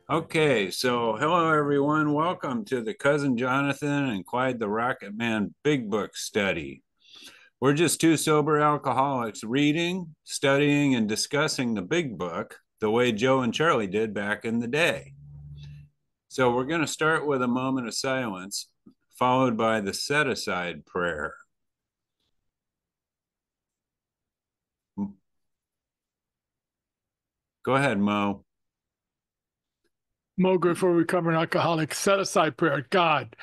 Okay, so hello everyone. Welcome to the Cousin Jonathan and Clyde the Rocketman Big Book Study. We're just two sober alcoholics reading, studying, and discussing the Big Book the way Joe and Charlie did back in the day. So we're going to start with a moment of silence, followed by the set aside prayer. Go ahead, Mo. Moger for recovering alcoholic, set aside prayer. God,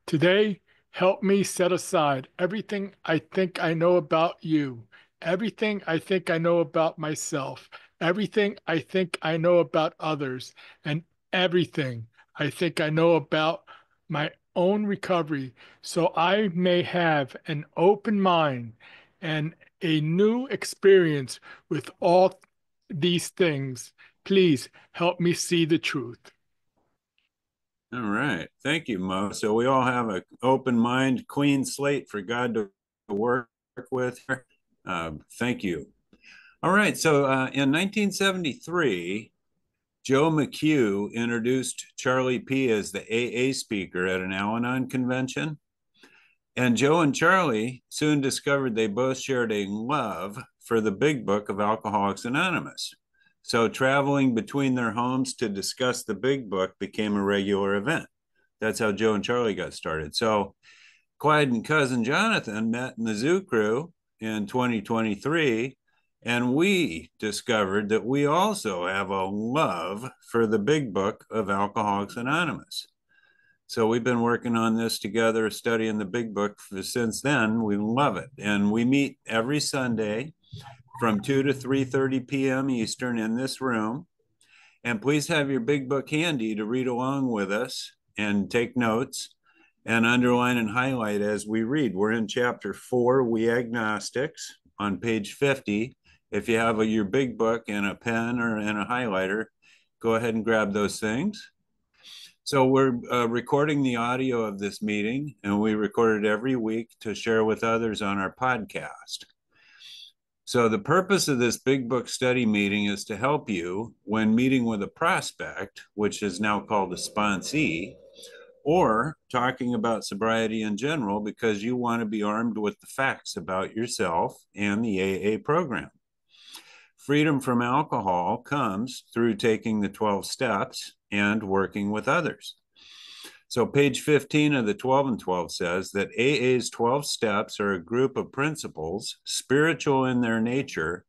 today help me set aside everything I think I know about you, everything I think I know about myself, everything I think I know about others, and everything I think I know about my own recovery, so I may have an open mind and a new experience with all these things. Please help me see the truth. All right. Thank you, Mo. So we all have an open mind, clean slate for God to work with. Thank you. All right. So in 1973, Joe McHugh introduced Charlie P. as the AA speaker at an Al Anon convention. And Joe and Charlie soon discovered they both shared a love for the big book of Alcoholics Anonymous. So traveling between their homes to discuss the big book became a regular event. That's how Joe and Charlie got started. So Clyde and cousin Jonathan met in the Zoo Crew in 2023, and we discovered that we also have a love for the big book of Alcoholics Anonymous. So we've been working on this together, studying the big book since then. We love it. And we meet every Sunday from 2 to 3:30 p.m. Eastern in this room. And please have your big book handy to read along with us and take notes and underline and highlight as we read. We're in chapter 4, We Agnostics, on page 50. If you have your big book and a pen or and a highlighter, go ahead and grab those things. So we're recording the audio of this meeting, and we record it every week to share with others on our podcast. So the purpose of this big book study meeting is to help you when meeting with a prospect, which is now called a sponsee, or talking about sobriety in general because you want to be armed with the facts about yourself and the AA program. Freedom from alcohol comes through taking the 12 steps and working with others. So page 15 of the 12 and 12 says that AA's 12 steps are a group of principles, spiritual in their nature,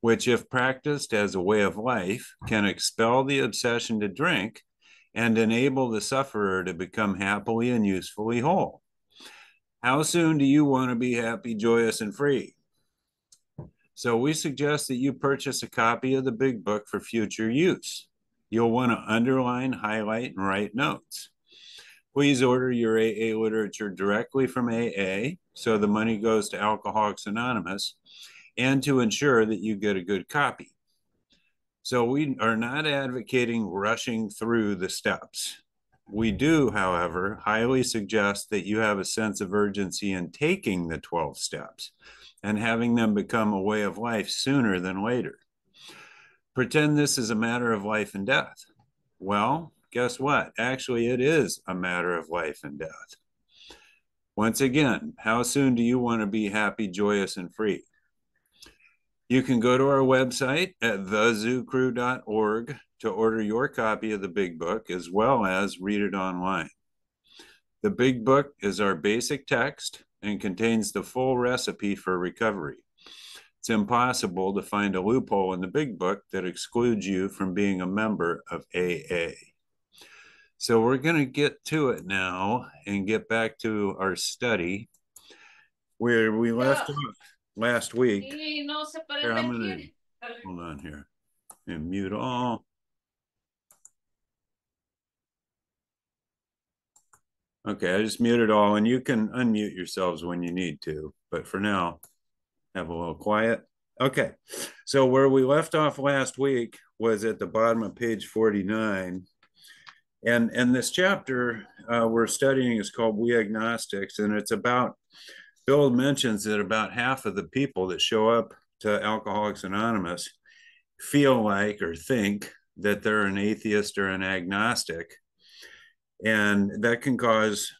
which, if practiced as a way of life, can expel the obsession to drink and enable the sufferer to become happily and usefully whole. How soon do you want to be happy, joyous, and free? So we suggest that you purchase a copy of the big book for future use. You'll want to underline, highlight, and write notes. Please order your AA literature directly from AA so the money goes to Alcoholics Anonymous and to ensure that you get a good copy. So we are not advocating rushing through the steps. We do, however, highly suggest that you have a sense of urgency in taking the 12 steps and having them become a way of life sooner than later. Pretend this is a matter of life and death. Well, guess what? Actually, it is a matter of life and death. Once again, how soon do you want to be happy, joyous, and free? You can go to our website at thezoocrew.org to order your copy of the Big Book as well as read it online. The Big Book is our basic text and contains the full recipe for recovery. It's impossible to find a loophole in the Big Book that excludes you from being a member of AA. So we're going to get to it now and get back to our study where we left off last week. Here, I'm going to hold on here and mute all. Okay, I just muted all, and you can unmute yourselves when you need to. But for now, have a little quiet. Okay, so where we left off last week was at the bottom of page 49. And this chapter we're studying is called We Agnostics, and it's about, Bill mentions that about half of the people that show up to Alcoholics Anonymous feel like or think that they're an atheist or an agnostic. And that can cause,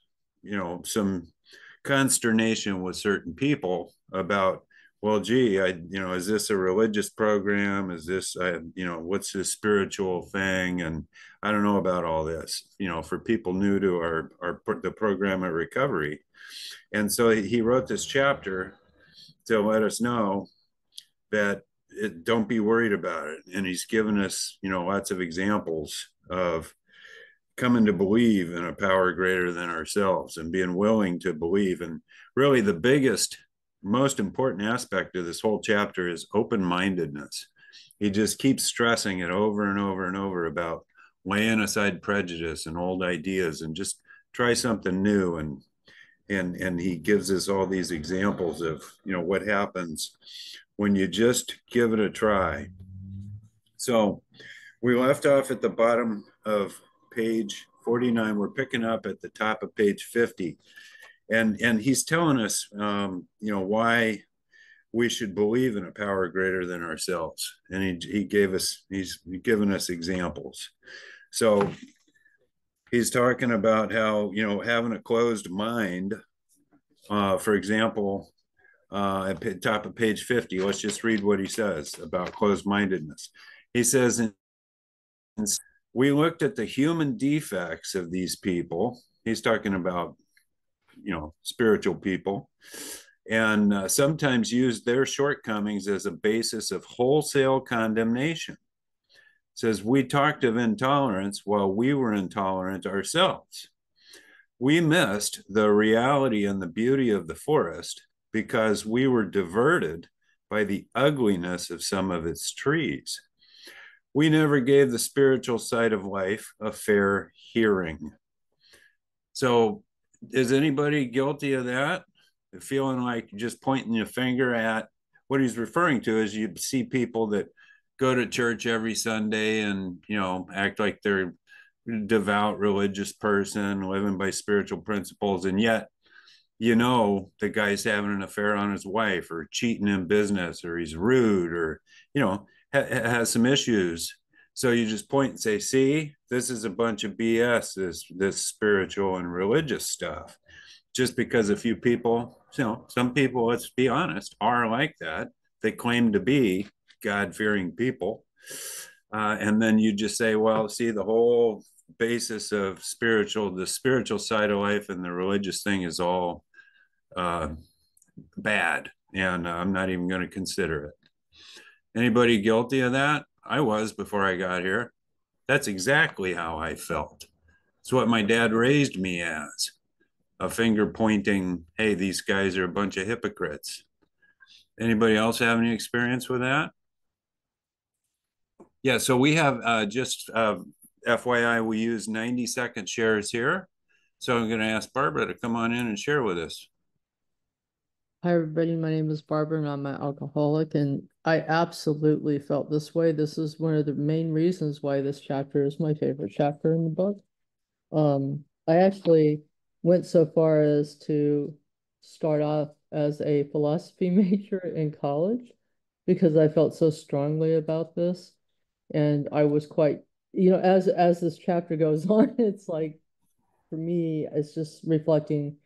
some consternation with certain people about, well, gee, is this a religious program? Is this, what's this spiritual thing? And I don't know about all this, for people new to the program of recovery. And so he wrote this chapter to let us know that don't be worried about it. And he's given us, lots of examples of coming to believe in a power greater than ourselves and being willing to believe. And really, the biggest, most important aspect of this whole chapter is open-mindedness. He just keeps stressing it over and over and over about laying aside prejudice and old ideas and just try something new. And he gives us all these examples of what happens when you just give it a try. So we left off at the bottom of page 49. We're picking up at the top of page 50. And he's telling us, why we should believe in a power greater than ourselves. And he's given us examples. So he's talking about how, having a closed mind, for example, at the top of page 50, let's just read what he says about closed-mindedness. He says, we looked at the human defects of these people. He's talking about, spiritual people, and sometimes used their shortcomings as a basis of wholesale condemnation. It says, we talked of intolerance while we were intolerant ourselves. We missed the reality and the beauty of the forest because we were diverted by the ugliness of some of its trees. We never gave the spiritual side of life a fair hearing. So, is anybody guilty of that? Feeling like just pointing your finger at what he's referring to is you see people that go to church every Sunday and, act like they're devout religious person living by spiritual principles, and yet the guy's having an affair on his wife or cheating in business or he's rude or has some issues. So you just point and say, see, this is a bunch of BS, this spiritual and religious stuff. Just because a few people, some people, let's be honest, are like that. They claim to be God-fearing people. And then you just say, well, see, the whole basis of the spiritual side of life and the religious thing is all bad. And I'm not even going to consider it. Anybody guilty of that? I was before I got here. That's exactly how I felt. It's what my dad raised me as, a finger pointing, hey, these guys are a bunch of hypocrites. Anybody else have any experience with that? Yeah, so we have just FYI, we use 90-second shares here. So I'm going to ask Barbara to come on in and share with us. Hi, everybody. My name is Barbara, and I'm an alcoholic, and I absolutely felt this way. This is one of the main reasons why this chapter is my favorite chapter in the book. I actually went so far as to start off as a philosophy major in college because I felt so strongly about this. And I was quite, as this chapter goes on, it's like, for me, it's just reflecting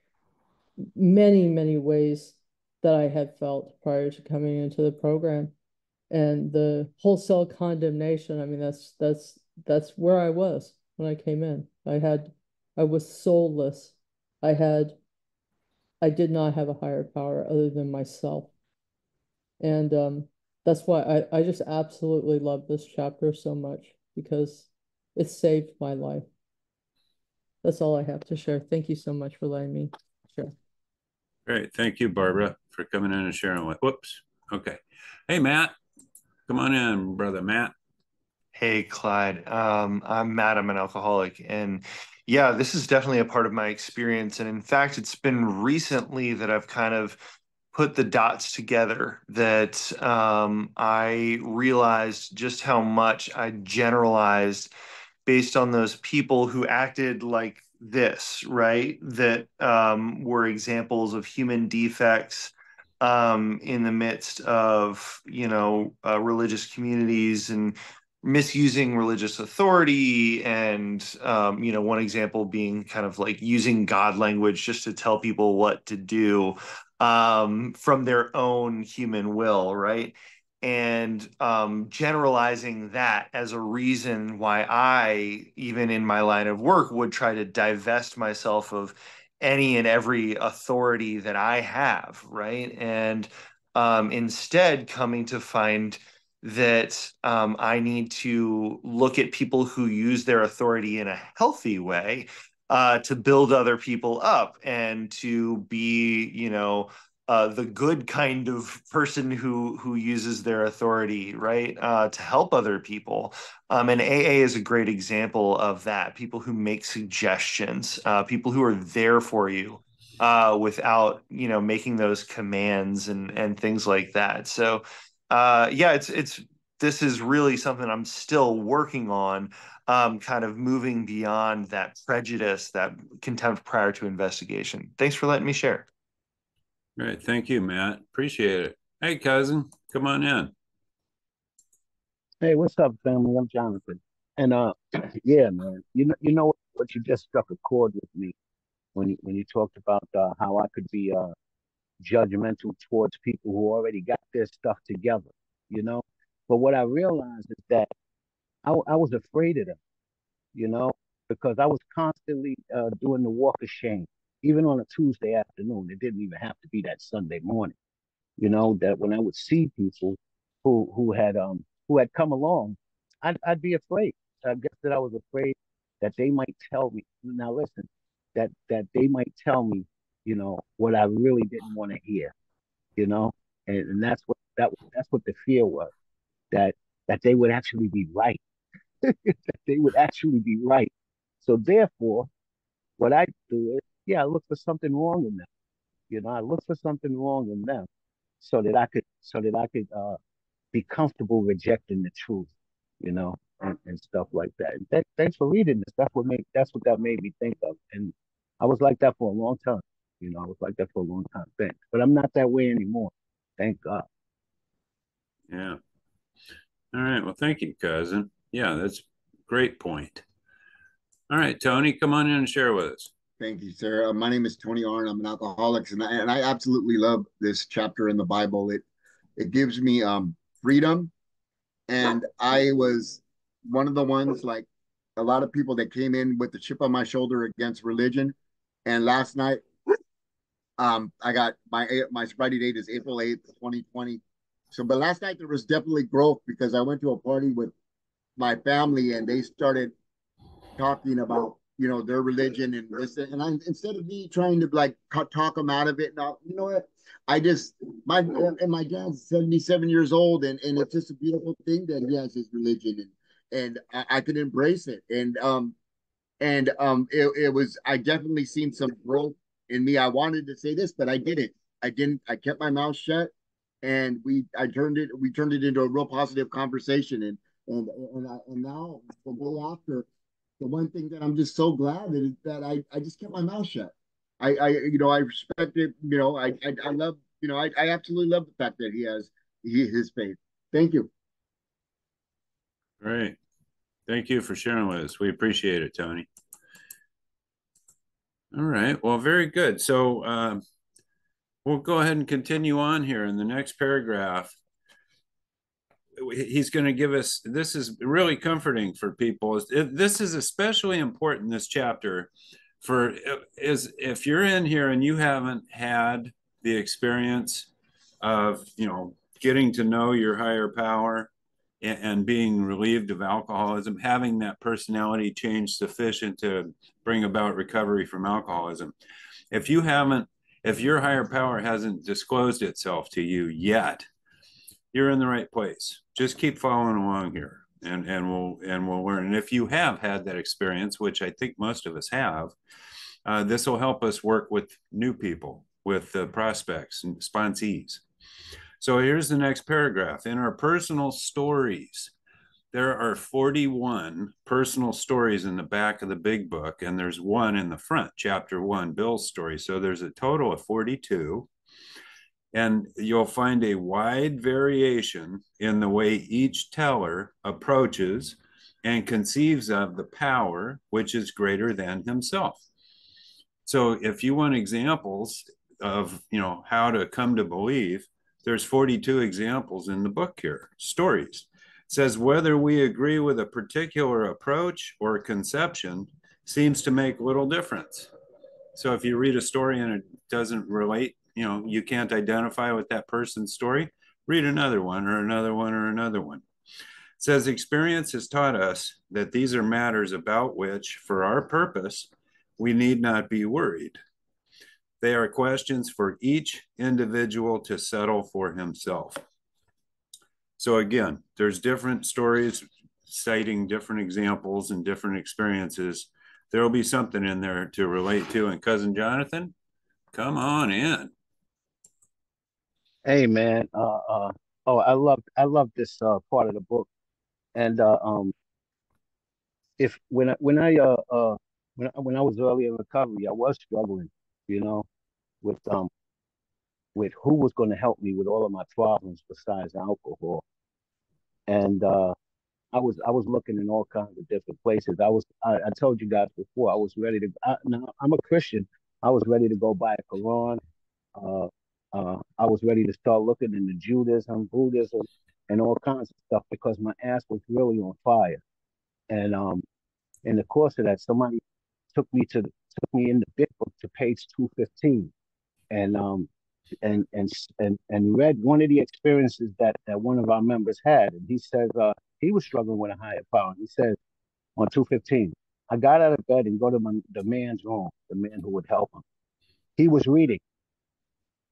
many, many ways that I had felt prior to coming into the program. And the wholesale condemnation, I mean, that's where I was when I came in. I was soulless. I did not have a higher power other than myself. And that's why I just absolutely love this chapter so much because it saved my life. That's all I have to share. Thank you so much for letting me share. Great. Thank you, Barbara, for coming in and sharing with. Whoops. Okay. Hey, Matt. Come on in, brother Matt. Hey, Clyde. I'm Matt. I'm an alcoholic. And yeah, this is definitely a part of my experience. And in fact, it's been recently that I've kind of put the dots together that I realized just how much I generalized based on those people who acted like this, right? That were examples of human defects in the midst of, religious communities and misusing religious authority, and one example being kind of like using God language just to tell people what to do from their own human will, right? And generalizing that as a reason why I, even in my line of work, would try to divest myself of any and every authority that I have, right? And instead coming to find that I need to look at people who use their authority in a healthy way to build other people up and to be, the good kind of person who uses their authority, right, to help other people. And AA is a great example of that. People who make suggestions, people who are there for you without, making those commands and things like that. So, yeah, it's this is really something I'm still working on, kind of moving beyond that prejudice, that contempt prior to investigation. Thanks for letting me share. Great. Thank you, Matt. Appreciate it. Hey, cousin, come on in. Hey, what's up, family? I'm Jonathan. And yeah, man, you know what you just struck a chord with me when you talked about how I could be judgmental towards people who already got their stuff together, you know. But what I realized is that I was afraid of them, you know, because I was constantly doing the walk of shame, even on a Tuesday afternoon. It didn't even have to be that Sunday morning, you know, that when I would see people who had come along, I'd be afraid. I guess that I was afraid that they might tell me. Now listen, that they might tell me, what I really didn't want to hear, you know, and that's what the fear was, that that they would actually be right, that they would actually be right. So therefore, what I do is, yeah, I look for something wrong in them. I look for something wrong in them so that I could be comfortable rejecting the truth, and stuff like that. And thanks for reading this. That's what that made me think of. And I was like that for a long time. I was like that for a long time. Thanks. But I'm not that way anymore. Thank God. Yeah. All right. Well, thank you, cousin. Yeah, that's a great point. All right, Tony, come on in and share with us. Thank you, sir. My name is Tony Arn. I'm an alcoholic, and I absolutely love this chapter in the Bible. It gives me freedom, and I was one of the ones, like a lot of people, that came in with the chip on my shoulder against religion. And last night, I got my sobriety date is April 8th, 2020. So, but last night there was definitely growth because I went to a party with my family and they started talking about their religion and this, and I, instead of me trying to like talk them out of it, now you know what, I just my dad's 77 years old, and it's just a beautiful thing that he has his religion, and I can embrace it, it was, I definitely seen some growth in me. I wanted to say this, but I didn't. I kept my mouth shut, and we turned it into a real positive conversation, and now the day after, the one thing that I'm just so glad is that I just kept my mouth shut. I respect it. I love, I absolutely love the fact that his faith. Thank you. Great. Thank you for sharing with us. We appreciate it, Tony. All right. Well, very good. So we'll go ahead and continue on here in the next paragraph. He's going to give us, this is really comforting for people. This is especially important, this chapter, is if you're in here and you haven't had the experience of, getting to know your higher power and being relieved of alcoholism, having that personality change sufficient to bring about recovery from alcoholism. If your higher power hasn't disclosed itself to you yet, you're in the right place. Just keep following along here, and we'll learn. And if you have had that experience, which I think most of us have, this will help us work with new people, with prospects and sponsees. So here's the next paragraph. In our personal stories, there are 41 personal stories in the back of the big book, and there's one in the front, chapter 1, Bill's story. So there's a total of 42. And you'll find a wide variation in the way each teller approaches and conceives of the power which is greater than himself. So if you want examples of, how to come to believe, there's 42 examples in the book here, stories. It says whether we agree with a particular approach or conception seems to make little difference. So if you read a story and it doesn't relate, you can't identify with that person's story, read another one or another one or another one. It says experience has taught us that these are matters about which, for our purpose, we need not be worried. They are questions for each individual to settle for himself. So again, there's different stories citing different examples and different experiences. There'll be something in there to relate to. And Cousin Jonathan, come on in. Hey man, oh, I love this part of the book, and if when I was early in recovery, I was struggling, you know, with who was going to help me with all of my problems besides alcohol, and I was looking in all kinds of different places. I told you guys before I was ready to. Now I'm a Christian. I was ready to go buy a Quran. Uh, I was ready to start looking into Judaism, Buddhism, and all kinds of stuff because my ass was really on fire. And in the course of that, somebody took me in the big book to page 215, and read one of the experiences that one of our members had, and he says he was struggling with a higher power. He says on 215, I got out of bed and go to the man's room, the man who would help him. He was reading.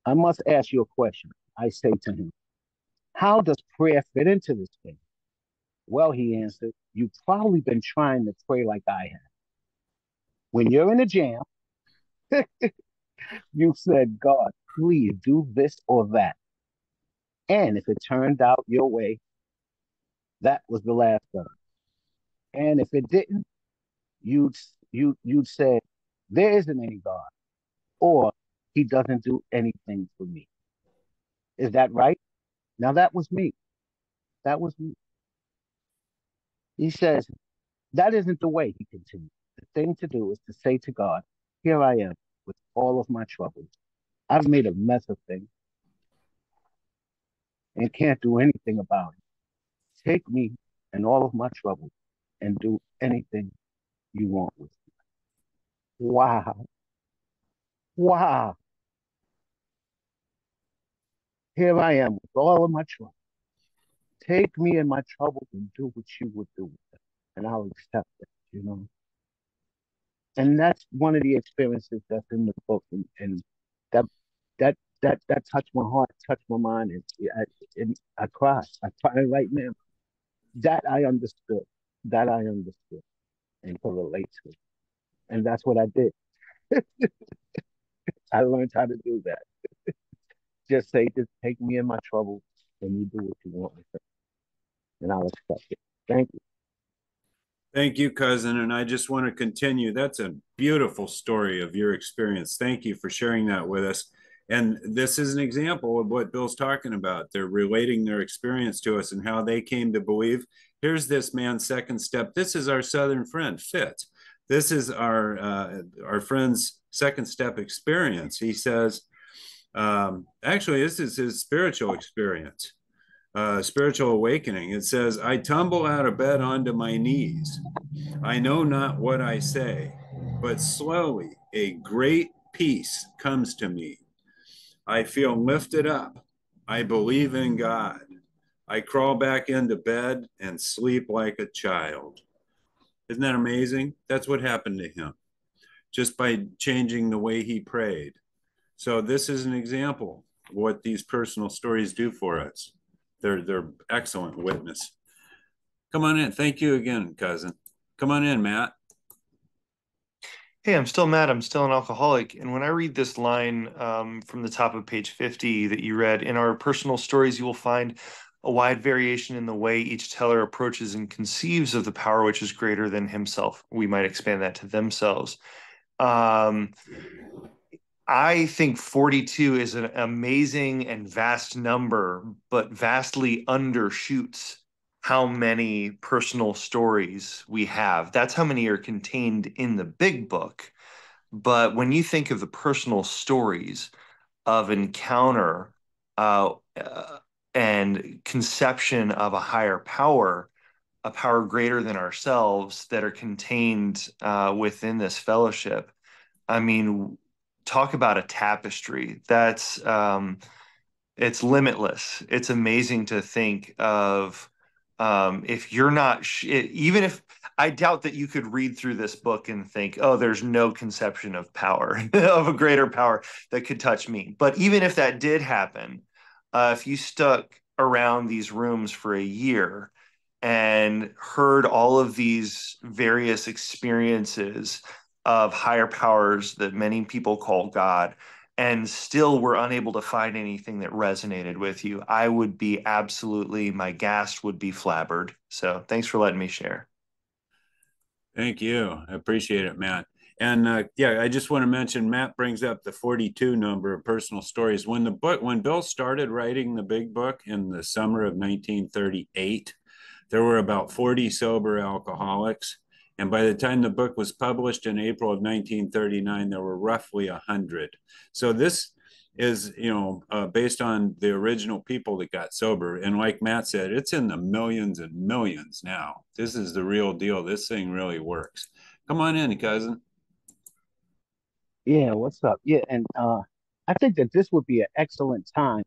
I must ask you a question. I say to him, how does prayer fit into this thing? Well, he answered, you've probably been trying to pray like I have. When you're in a jam, you said, God, please do this or that. And if it turned out your way, that was the last of it. And if it didn't, you'd say, there isn't any God, or he doesn't do anything for me. Is that right? Now that was me. That was me. He says, that isn't the way, he continued. The thing to do is to say to God, here I am with all of my troubles. I've made a mess of things and can't do anything about it. Take me and all of my troubles and do anything you want with me. Wow. Wow. Here I am with all of my troubles. Take me and my troubles and do what you would do with them. And I'll accept it. And that's one of the experiences that's in the book. And that that touched my heart, touched my mind. I cry. I cry right now. That I understood. That I understood and could relate to. And that's what I did. I learned how to do that. Just take me in my trouble and you do what you want with it. And I'll accept it. Thank you. Thank you, Cousin. And I just want to continue. That's a beautiful story of your experience. Thank you for sharing that with us. And this is an example of what Bill's talking about. They're relating their experience to us and how they came to believe. Here's this man's second step. This is our Southern friend, Fitz. This is our friend's second step experience. He says, actually, this is his spiritual experience. Spiritual awakening. It says, I tumble out of bed onto my knees. I know not what I say, but slowly a great peace comes to me. I feel lifted up. I believe in God. I crawl back into bed and sleep like a child. Isn't that amazing? That's what happened to him just by changing the way he prayed. So this is an example of what these personal stories do for us. They're excellent witness. Come on in. Thank you again, Cousin. Come on in, Matt. Hey, I'm still Matt. I'm still an alcoholic. And when I read this line from the top of page 50 that you read, in our personal stories, you will find a wide variation in the way each teller approaches and conceives of the power which is greater than himself. We might expand that to themselves. I think 42 is an amazing and vast number, but vastly undershoots how many personal stories we have. That's how many are contained in the big book. But when you think of the personal stories of encounter and conception of a higher power, a power greater than ourselves that are contained within this fellowship, I mean, talk about a tapestry. That's it's limitless. It's amazing to think of if you're not even if I doubt that you could read through this book and think, oh, there's no conception of power of a greater power that could touch me. But even if that did happen, if you stuck around these rooms for a year and heard all of these various experiences of higher powers that many people call God, and still were unable to find anything that resonated with you, I would be absolutely, my gas would be flabbered. So thanks for letting me share. Thank you. I appreciate it, Matt. And yeah, I just want to mention Matt brings up the 42 number of personal stories. When Bill started writing the big book in the summer of 1938, there were about 40 sober alcoholics. And by the time the book was published in April of 1939, there were roughly 100. So this is, based on the original people that got sober. And like Matt said, it's in the millions and millions now. This is the real deal. This thing really works. Come on in, cousin. Yeah, what's up? Yeah, and I think that this would be an excellent time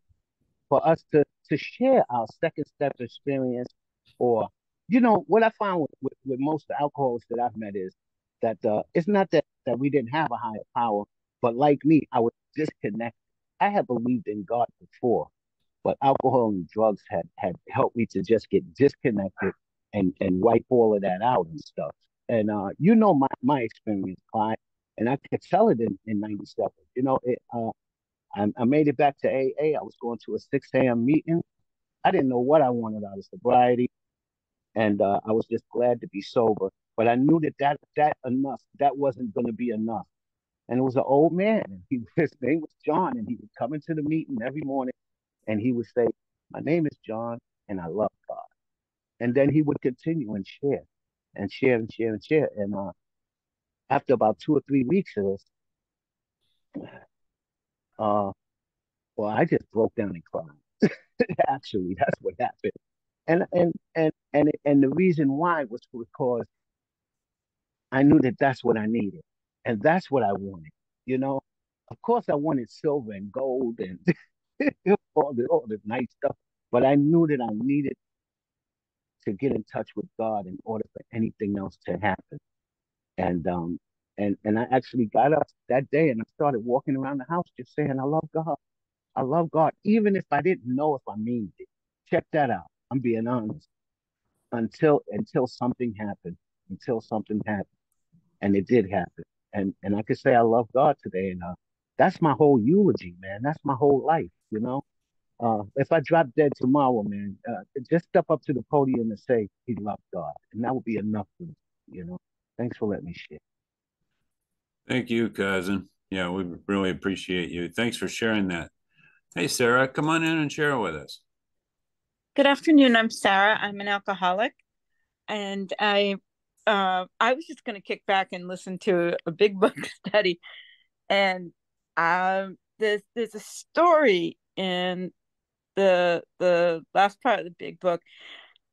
for us to share our second step experience, or what I found with most alcoholics that I've met is that it's not that we didn't have a higher power, but like me, I was disconnected. I had believed in God before, but alcohol and drugs had helped me to just get disconnected and wipe all of that out and stuff. And my experience, Clyde, and I could tell it in '97. I made it back to AA. I was going to a 6 a.m. meeting. I didn't know what I wanted out of sobriety, and I was just glad to be sober. But I knew that wasn't going to be enough. And it was an old man, and his name was John, and he would come into the meeting every morning, and he would say, "My name is John, and I love God." And then he would continue and share, and share, and share, and share. And after about 2 or 3 weeks of this, uh, well, I just broke down and cried. Actually, that's what happened. And the reason why was because I knew that that's what I needed, and that's what I wanted. You know, of course, I wanted silver and gold and all the nice stuff, but I knew that I needed to get in touch with God in order for anything else to happen. And I actually got up that day and I started walking around the house just saying, "I love God. I love God," even if I didn't know if I mean it. Check that out. I'm being honest. Until something happened, until something happened, and it did happen. And I could say I love God today, and that's my whole eulogy, man. That's my whole life, you know. If I drop dead tomorrow, man, just step up to the podium and say he loved God, and that would be enough for me, you know. Thanks for letting me share. Thank you, cousin. Yeah, we really appreciate you. Thanks for sharing that. Hey, Sarah, come on in and share with us. Good afternoon. I'm Sarah. I'm an alcoholic, and I was just going to kick back and listen to a big book study. And there's a story in the last part of the big book,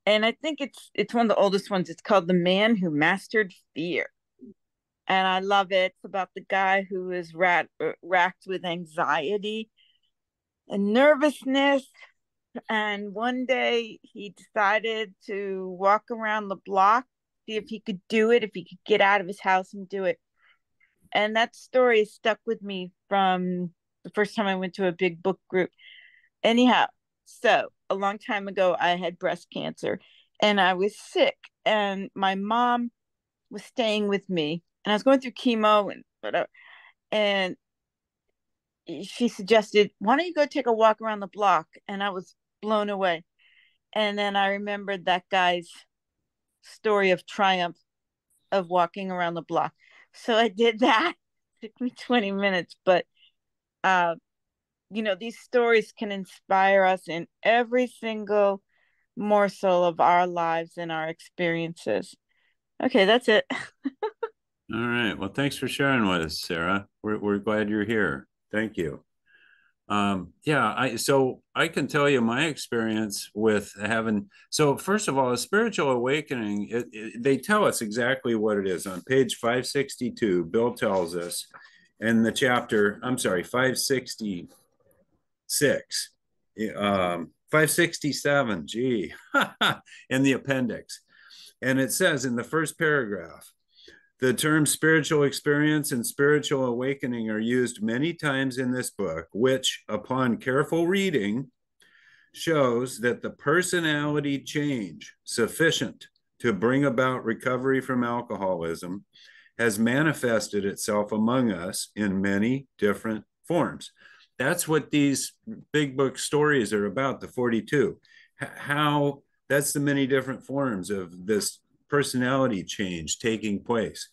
and I think it's one of the oldest ones. It's called "The Man Who Mastered Fear," and I love it. It's about the guy who is racked with anxiety and nervousness. And one day he decided to walk around the block, see if he could do it, if he could get out of his house and do it. And that story is stuck with me from the first time I went to a big book group. Anyhow, so a long time ago, I had breast cancer and I was sick, and my mom was staying with me, and I was going through chemo and whatever. And she suggested, "Why don't you go take a walk around the block?" And I was blown away. And then I remembered that guy's story of triumph of walking around the block. So I did that. It took me 20 minutes, but uh, these stories can inspire us in every single morsel of our lives and our experiences. Okay, that's it. All right. Well, thanks for sharing with us, Sarah. We're glad you're here. Thank you. Yeah, so I can tell you my experience with having, so first of all, a spiritual awakening, they tell us exactly what it is. On page 562, Bill tells us in the chapter, I'm sorry, 566, 567, gee, in the appendix. And it says in the first paragraph, the terms spiritual experience and spiritual awakening are used many times in this book, which, upon careful reading, shows that the personality change sufficient to bring about recovery from alcoholism has manifested itself among us in many different forms. That's what these big book stories are about, the 42. How that's the many different forms of this personality change taking place.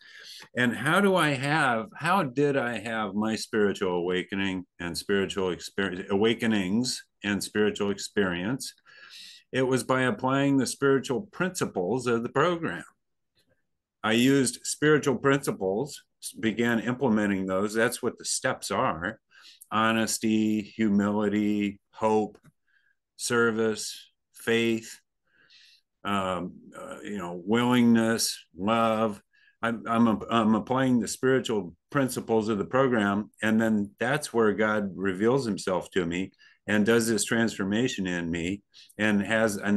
And how did I have my spiritual awakening and spiritual experience, awakenings and spiritual experience? It was by applying the spiritual principles of the program. I used spiritual principles, began implementing those. That's what the steps are: honesty, humility, hope, service, faith, willingness, love. I'm applying the spiritual principles of the program, and then that's where God reveals himself to me and does this transformation in me, and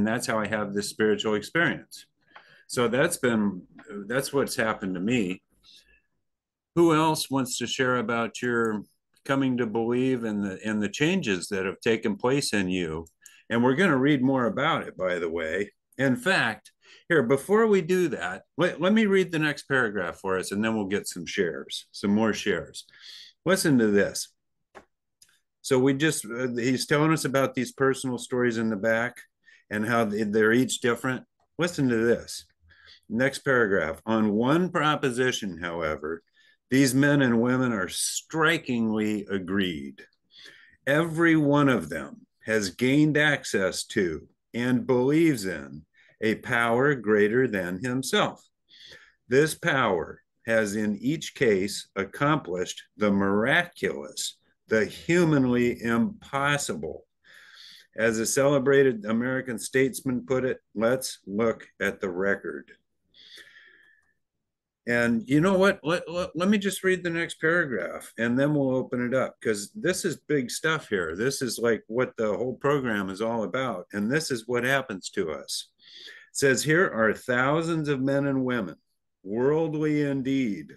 that's how I have this spiritual experience. So that's what's happened to me. Who else wants to share about your coming to believe in the changes that have taken place in you? And we're going to read more about it, by the way. In fact, here, before we do that, let me read the next paragraph for us, and then we'll get some more shares. Listen to this. So he's telling us about these personal stories in the back and how they're each different. Listen to this. Next paragraph. On one proposition, however, these men and women are strikingly agreed. Every one of them has gained access to and believes in a power greater than himself. This power has in each case accomplished the miraculous, the humanly impossible. As a celebrated American statesman put it, let's look at the record. And you know what? Let me just read the next paragraph and then we'll open it up, because this is big stuff here. This is like what the whole program is all about. And this is what happens to us. It says, here are thousands of men and women, worldly indeed.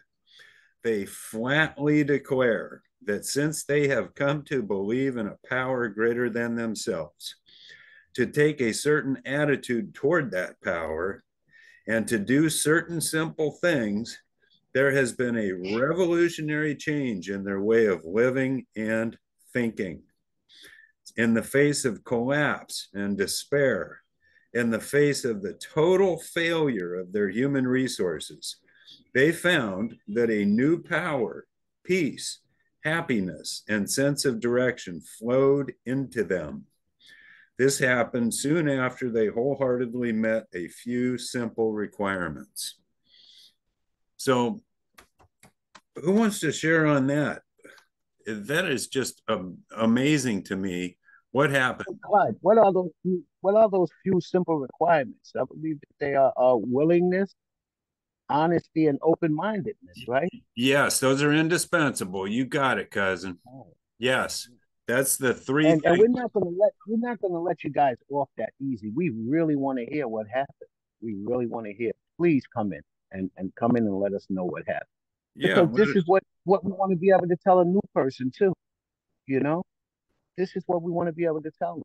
They flatly declare that since they have come to believe in a power greater than themselves, to take a certain attitude toward that power, and to do certain simple things, there has been a revolutionary change in their way of living and thinking. In the face of collapse and despair, in the face of the total failure of their human resources, they found that a new power, peace, happiness, and sense of direction flowed into them. This happened soon after they wholeheartedly met a few simple requirements. So, who wants to share on that? That is just amazing to me. What happened? Clyde, what are those few simple requirements? I believe that they are willingness, honesty, and open-mindedness, right? Yes, those are indispensable. You got it, cousin. Oh. Yes, that's the three And things. we're not gonna let you guys off that easy. We really want to hear what happened. We really want to hear. Please come in and come in and let us know what happened. Yeah, Because this is what we want to be able to tell a new person too. You know, this is what we want to be able to tell them.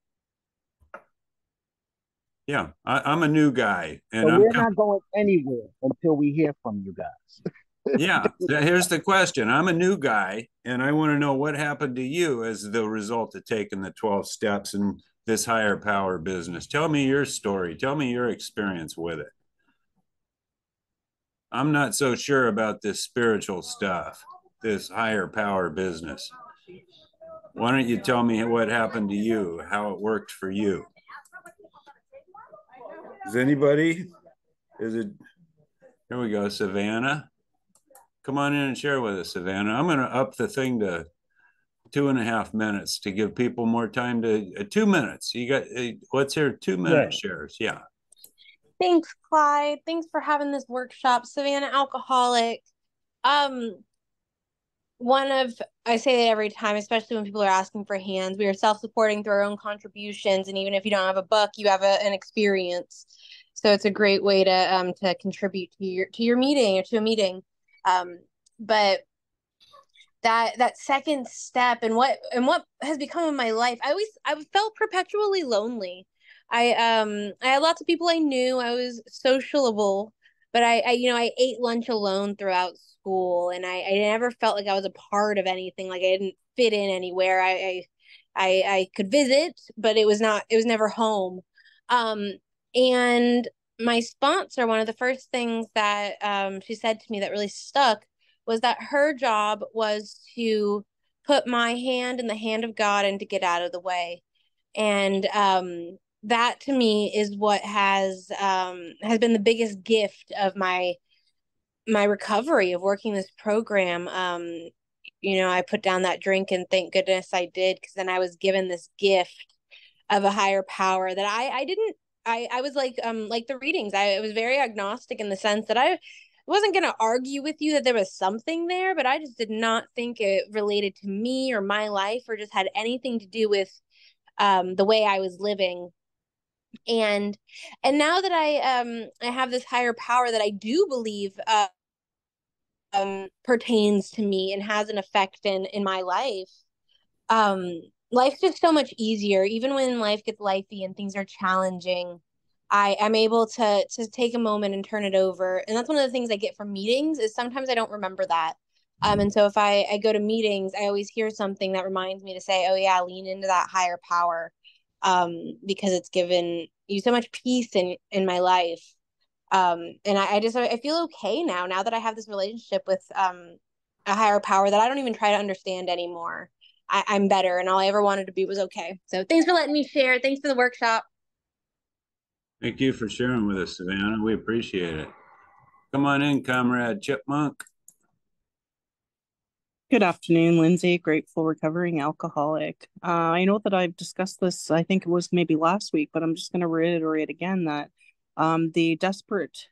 yeah. I'm a new guy, and So we're not going anywhere until we hear from you guys. Yeah, here's the question. I'm a new guy, and I want to know what happened to you as the result of taking the 12 steps in this higher power business. Tell me your story. Tell me your experience with it. I'm not so sure about this spiritual stuff, this higher power business. Why don't you tell me what happened to you, how it worked for you? Is anybody? Is it? Here we go, Savannah. Come on in and share with us, Savannah. I'm going to up the thing to 2.5 minutes to give people more time to 2 minutes. You got what's here? 2 minute shares. Yeah. Thanks, Clyde. Thanks for having this workshop. Savannah, alcoholic. I say that every time, especially when people are asking for hands. We are self-supporting through our own contributions, and even if you don't have a buck, you have an experience. So it's a great way to contribute to your meeting or to a meeting. But that second step and what has become of my life, I felt perpetually lonely. I had lots of people I knew. I was sociable, but I ate lunch alone throughout school, and I never felt like I was a part of anything. Like I didn't fit in anywhere. I could visit, but it was never home. And my sponsor, one of the first things that she said to me that really stuck was that her job was to put my hand in the hand of God and to get out of the way. And that to me is what has been the biggest gift of my recovery, of working this program. I put down that drink, and thank goodness I did, because then I was given this gift of a higher power that I didn't. I was like the readings. I was very agnostic in the sense that I wasn't going to argue with you that there was something there, but I just did not think it related to me or my life, or just had anything to do with the way I was living. And now that I have this higher power that I do believe pertains to me and has an effect in my life, life's just so much easier. Even when life gets lifey and things are challenging, I'm able to take a moment and turn it over. And that's one of the things I get from meetings, is sometimes I don't remember that. And so if I go to meetings, I always hear something that reminds me to say, oh yeah, lean into that higher power, because it's given you so much peace in my life. And I feel okay now that I have this relationship with a higher power that I don't even try to understand anymore. I'm better, and all I ever wanted to be was okay. So thanks for letting me share. Thanks for the workshop. Thank you for sharing with us, Savannah. We appreciate it. Come on in, Comrade Chipmunk. Good afternoon, Lindsay. Grateful recovering alcoholic. I know that I've discussed this, I think it was maybe last week, but I'm just going to reiterate again that the desperate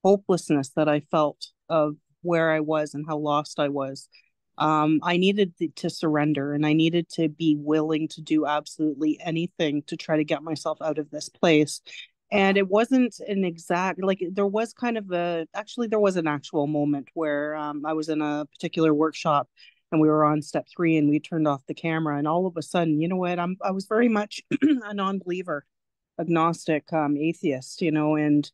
hopelessness that I felt of where I was and how lost I was, I needed to surrender, and I needed to be willing to do absolutely anything to try to get myself out of this place. And it wasn't an exact, like, there was kind of there was an actual moment where I was in a particular workshop, and we were on step 3, and we turned off the camera, and all of a sudden, you know what, I was very much a non-believer, agnostic, atheist, and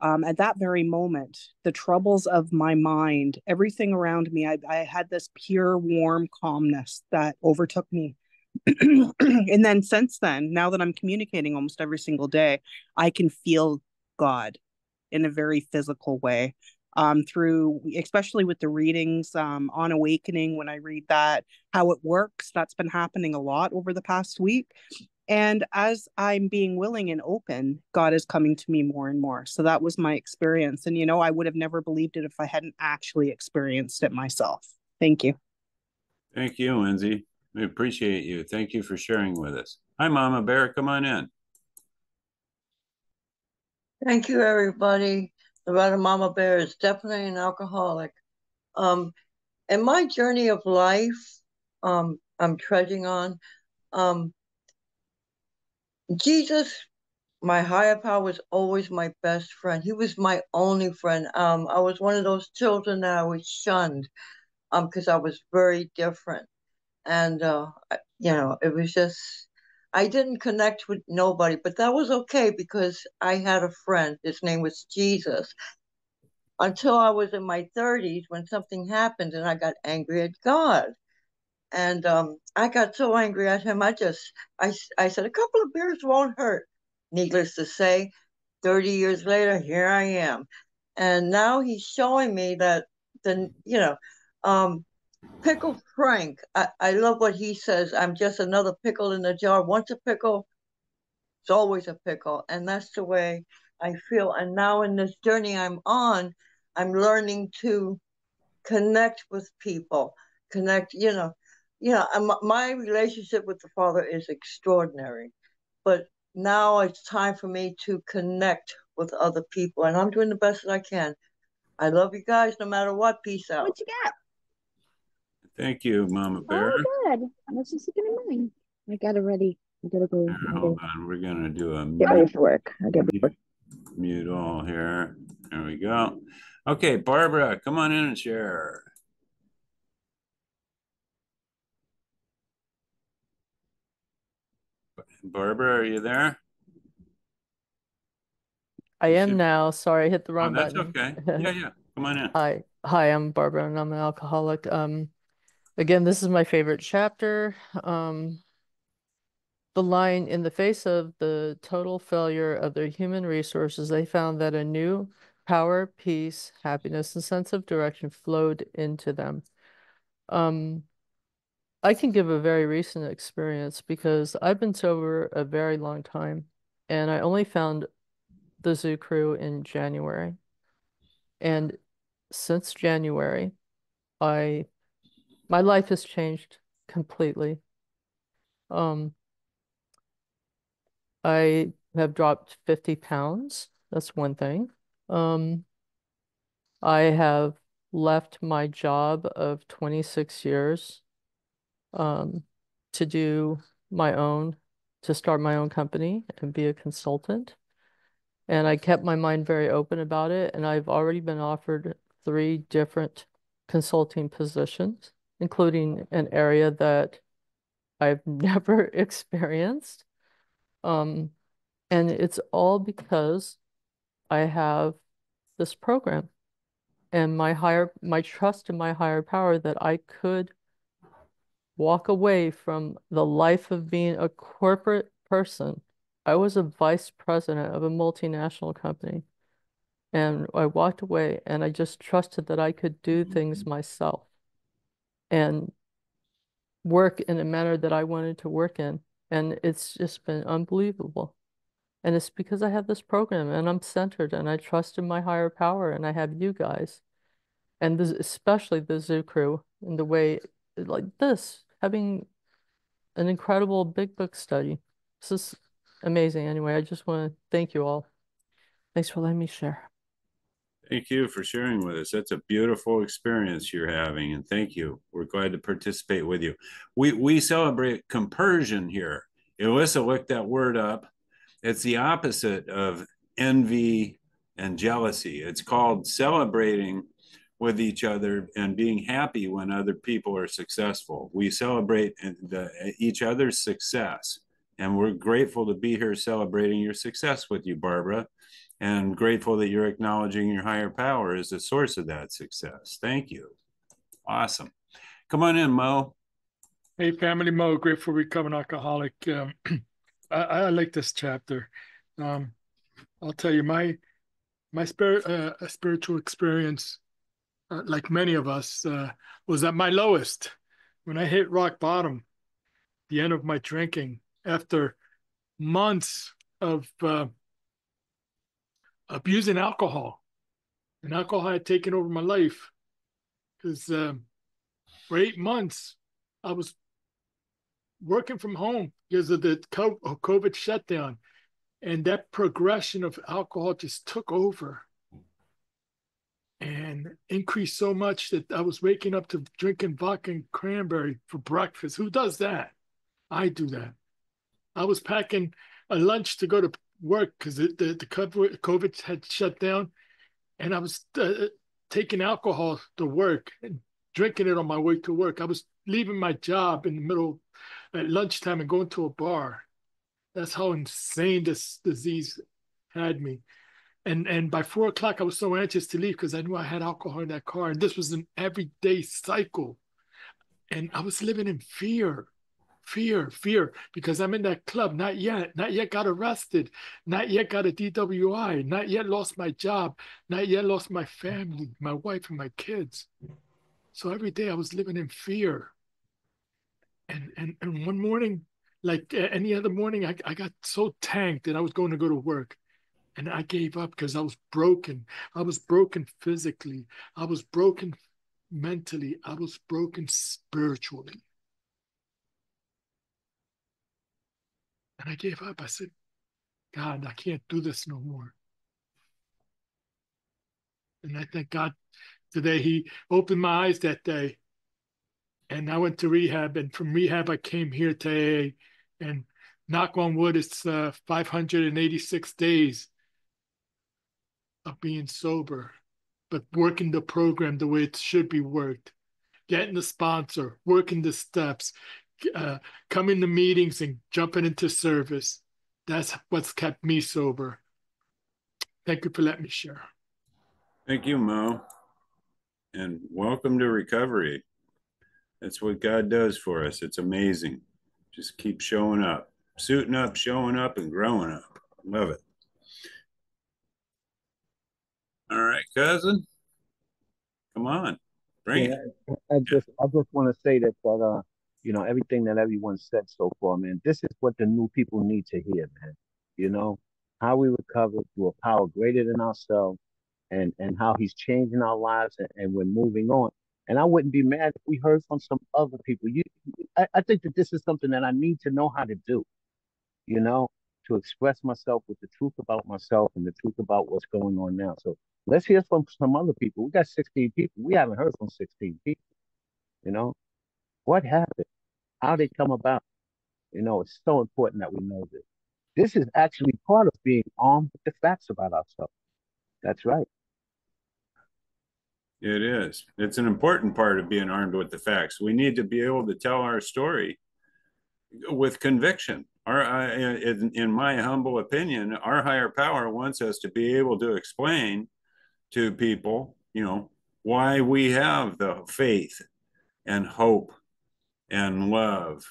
at that very moment, the troubles of my mind, everything around me, I had this pure, warm calmness that overtook me. And then since then, now that I'm communicating almost every single day, I can feel God in a very physical way. Through, especially with the readings, on awakening, when I read that, how it works, that's been happening a lot over the past week. And as I'm being willing and open, God is coming to me more and more. So that was my experience. And, I would have never believed it if I hadn't actually experienced it myself. Thank you. Thank you, Lindsay. We appreciate you. Thank you for sharing with us. Hi, Mama Bear. Come on in. Thank you, everybody. Loretta Mama Bear is definitely an alcoholic. In my journey of life, I'm trudging on. Jesus, my higher power, was always my best friend. He was my only friend. I was one of those children that I was shunned, because I was very different. And, it was just, I didn't connect with nobody, but that was okay, because I had a friend. His name was Jesus. Until I was in my 30s, when something happened and I got angry at God. And I got so angry at him, I said, a couple of beers won't hurt. Needless to say, 30 years later, here I am. And now he's showing me that, Pickle Frank. I love what he says. I'm just another pickle in the jar. Once a pickle, it's always a pickle. And that's the way I feel. And now in this journey I'm on, I'm learning to connect with people, my relationship with the Father is extraordinary. But now it's time for me to connect with other people. And I'm doing the best that I can. I love you guys no matter what. Peace out. What you got? Thank you, Mama Bear. Oh, good. I was just looking at mine. I got it ready. I gotta go. Here, hold on. We're gonna do a Get ready for work. I gotta be work. mute all here. There we go. Okay, Barbara, come on in and share. Barbara, are you there? I am now. Sorry, I hit the Oh, wrong that's button. okay. Yeah. Come on in. Hi, I'm Barbara and I'm an alcoholic. Again, this is my favorite chapter. The line, in the face of the total failure of their human resources, they found that a new power, peace, happiness, and sense of direction flowed into them. I can give a very recent experience because I've been sober a very long time, and I only found the Zoo Crew in January. And since January, my life has changed completely. I have dropped 50 pounds. That's one thing. I have left my job of 26 years to do to start my own company and be a consultant. And I kept my mind very open about it. And I've already been offered 3 different consulting positions, including an area that I've never experienced. And it's all because I have this program and my trust in my higher power that I could walk away from the life of being a corporate person. I was a vice president of a multinational company, and I walked away and I just trusted that I could do things myself and work in a manner that I wanted to work in. And it's just been unbelievable. And it's because I have this program and I'm centered and I trust in my higher power and I have you guys and especially the Zoo Crew in the way like this, having an incredible big book study. This is amazing. Anyway, I just want to thank you all. Thanks for letting me share. Thank you for sharing with us. That's a beautiful experience you're having, and thank you. We're glad to participate with you. We celebrate compersion here. Alyssa looked that word up. It's the opposite of envy and jealousy. It's called celebrating with each other and being happy when other people are successful. We celebrate each other's success, and we're grateful to be here celebrating your success with you, Barbara, and grateful that you're acknowledging your higher power as the source of that success. Thank you. Awesome. Come on in, Mo. Hey, family, Mo, grateful recovering alcoholic. I like this chapter. I'll tell you, my spiritual experience, like many of us, was at my lowest when I hit rock bottom, the end of my drinking, after months of abusing alcohol. And alcohol had taken over my life because for 8 months, I was working from home because of the COVID shutdown. And that progression of alcohol just took over and increased so much that I was waking up to drinking vodka and cranberry for breakfast. Who does that? I do that. I was packing a lunch to go to work because the COVID had shut down, and I was taking alcohol to work and drinking it on my way to work. I was leaving my job in the middle at lunchtime and going to a bar. That's how insane this disease had me. And by 4 o'clock, I was so anxious to leave because I knew I had alcohol in that car. And this was an everyday cycle. And I was living in fear, because I'm in that club. Not yet got arrested, not yet got a DWI, not yet lost my job, not yet lost my family, my wife and my kids. So every day I was living in fear. And one morning, like any other morning, I got so tanked and I was going to go to work. And I gave up because I was broken. I was broken physically. I was broken mentally. I was broken spiritually. And I gave up. I said, God, I can't do this no more. And I thank God today He opened my eyes that day. And I went to rehab. And from rehab, I came here to AA. And knock on wood, it's 586 days of being sober, but working the program the way it should be worked, getting the sponsor, working the steps, coming to meetings and jumping into service. That's what's kept me sober. Thank you for letting me share. Thank you, Mo. And welcome to recovery. That's what God does for us. It's amazing. Just keep showing up, suiting up, showing up, and growing up. Love it. All right, cousin. Come on. Bring it. I just want to say that you know, everything that everyone said so far, man, this is what the new people need to hear, man. You know, how we recover through a power greater than ourselves, and how he's changing our lives, and we're moving on. And I wouldn't be mad if we heard from some other people. I think that this is something that I need to know how to do, you know, to express myself with the truth about myself and the truth about what's going on now. So let's hear from some other people. We got 16 people. We haven't heard from 16 people, you know. What happened? How they come about? You know, it's so important that we know this. This is actually part of being armed with the facts about ourselves. That's right. It is. It's an important part of being armed with the facts. We need to be able to tell our story with conviction. In my humble opinion, our higher power wants us to be able to explain to people, you know, why we have the faith and hope and love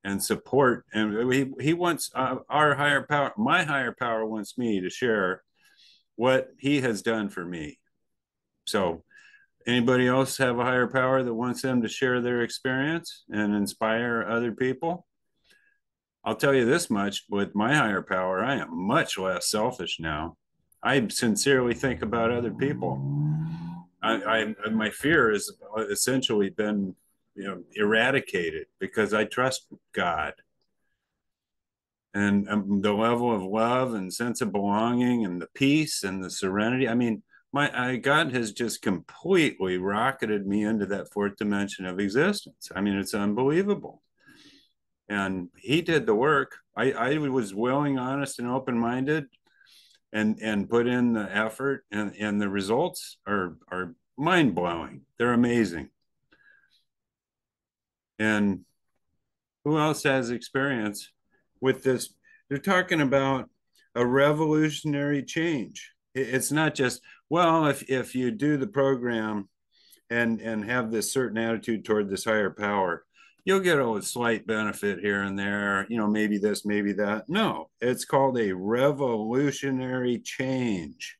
and support. And he wants our higher power, my higher power wants me to share what he has done for me. So anybody else have a higher power that wants them to share their experience and inspire other people? I'll tell you this much, with my higher power, I am much less selfish now. I sincerely think about other people. My fear has essentially been, you know, eradicated because I trust God, and the level of love and sense of belonging and the peace and the serenity. I mean, God has just completely rocketed me into that fourth dimension of existence. I mean, it's unbelievable. And he did the work. I was willing, honest, and open-minded, and put in the effort, and the results are mind-blowing. They're amazing. And who else has experience with this? They're talking about a revolutionary change. It's not just, well, if you do the program and have this certain attitude toward this higher power, you'll get a slight benefit here and there, you know, maybe this, maybe that. No, it's called a revolutionary change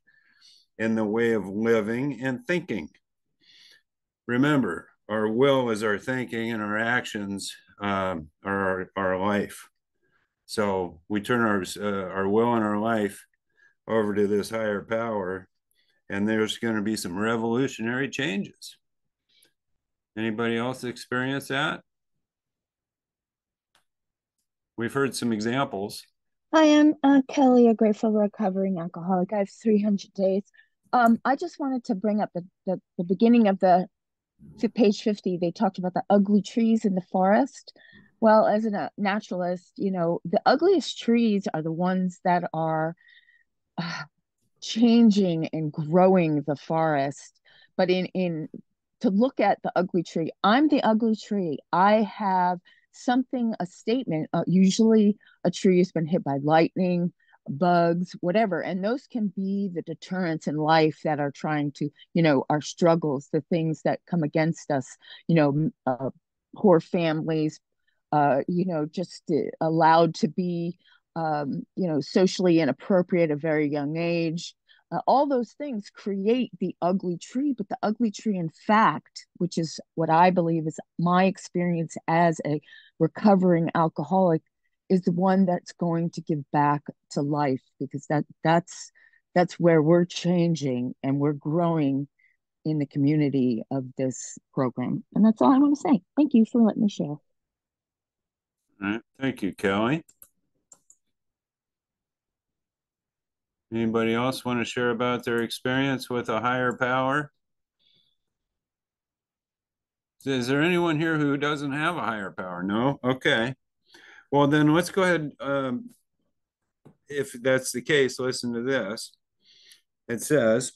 in the way of living and thinking. Remember, our will is our thinking, and our actions are our life. So we turn our will and our life over to this higher power, and there's going to be some revolutionary changes. Anybody else experience that? We've heard some examples. Hi, I'm Kelly, a grateful recovering alcoholic. I have 300 days. I just wanted to bring up the beginning of the page 50. They talked about the ugly trees in the forest. Well, as a naturalist, you know, the ugliest trees are the ones that are changing and growing the forest. But in to look at the ugly tree, I'm the ugly tree. I have something, a statement. Usually a tree has been hit by lightning, bugs, whatever. And those can be the deterrents in life that are trying to, you know, our struggles, the things that come against us, you know, poor families, you know, just allowed to be, you know, socially inappropriate at a very young age, all those things create the ugly tree, but the ugly tree, in fact, which is what I believe is my experience as a recovering alcoholic, is the one that's going to give back to life, because that's where we're changing and we're growing in the community of this program. And that's all I want to say. Thank you for letting me share. All right. Thank you, Kelly. Anybody else want to share about their experience with a higher power? Is there anyone here who doesn't have a higher power? No? Okay. Well, then let's go ahead. If that's the case, listen to this. It says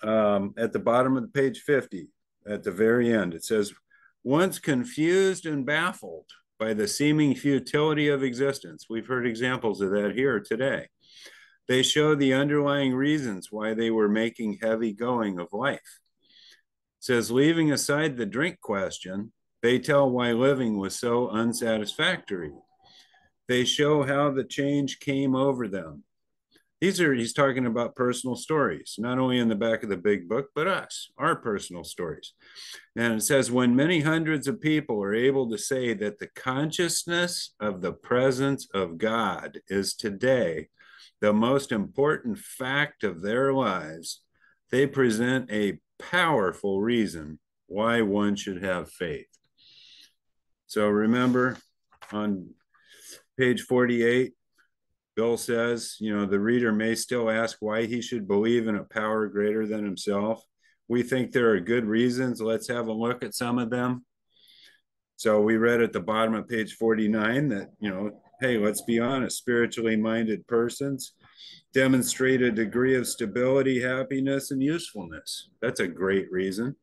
at the bottom of page 50, at the very end, it says, once confused and baffled by the seeming futility of existence. We've heard examples of that here today. They show the underlying reasons why they were making heavy going of life. It says, leaving aside the drink question, they tell why living was so unsatisfactory. They show how the change came over them. He's talking about personal stories, not only in the back of the big book, but us, our personal stories. And it says, when many hundreds of people are able to say that the consciousness of the presence of God is today the most important fact of their lives, they present a powerful reason why one should have faith. So remember, on page 48, Bill says, the reader may still ask why he should believe in a power greater than himself. We think there are good reasons. Let's have a look at some of them. So we read at the bottom of page 49 that, hey, let's be honest, spiritually minded persons demonstrate a degree of stability, happiness, and usefulness. That's a great reason.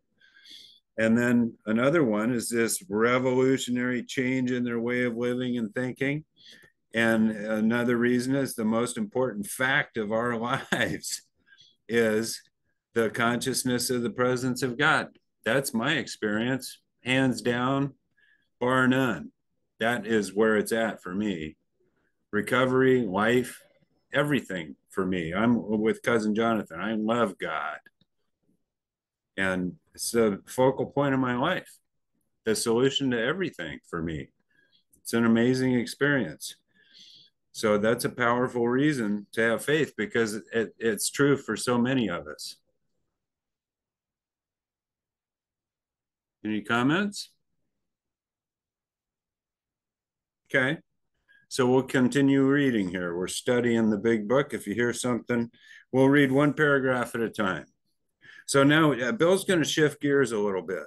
And then another one is this revolutionary change in their way of living and thinking. And another reason is the most important fact of our lives is the consciousness of the presence of God. That's my experience, hands down, bar none. That is where it's at for me. Recovery, life, everything for me. I'm with Cousin Jonathan. I love God. And it's the focal point of my life, the solution to everything for me. It's an amazing experience. So that's a powerful reason to have faith, because it's true for so many of us. Any comments? Okay. So we'll continue reading here. We're studying the big book. If you hear something, we'll read one paragraph at a time. So now Bill's going to shift gears a little bit.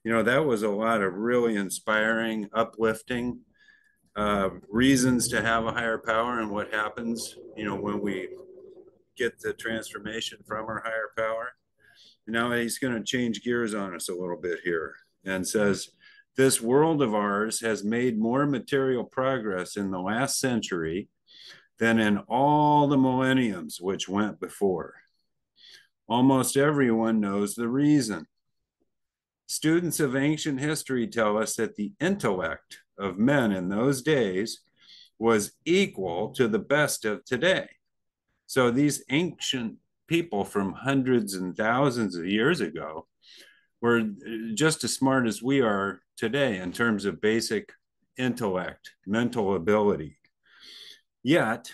That was a lot of really inspiring, uplifting reasons to have a higher power, and what happens, when we get the transformation from our higher power. Now he's going to change gears on us a little bit here and says, this world of ours has made more material progress in the last century than in all the millenniums which went before. Almost everyone knows the reason. Students of ancient history tell us that the intellect of men in those days was equal to the best of today. So these ancient people from hundreds and thousands of years ago were just as smart as we are today in terms of basic intellect, mental ability. Yet,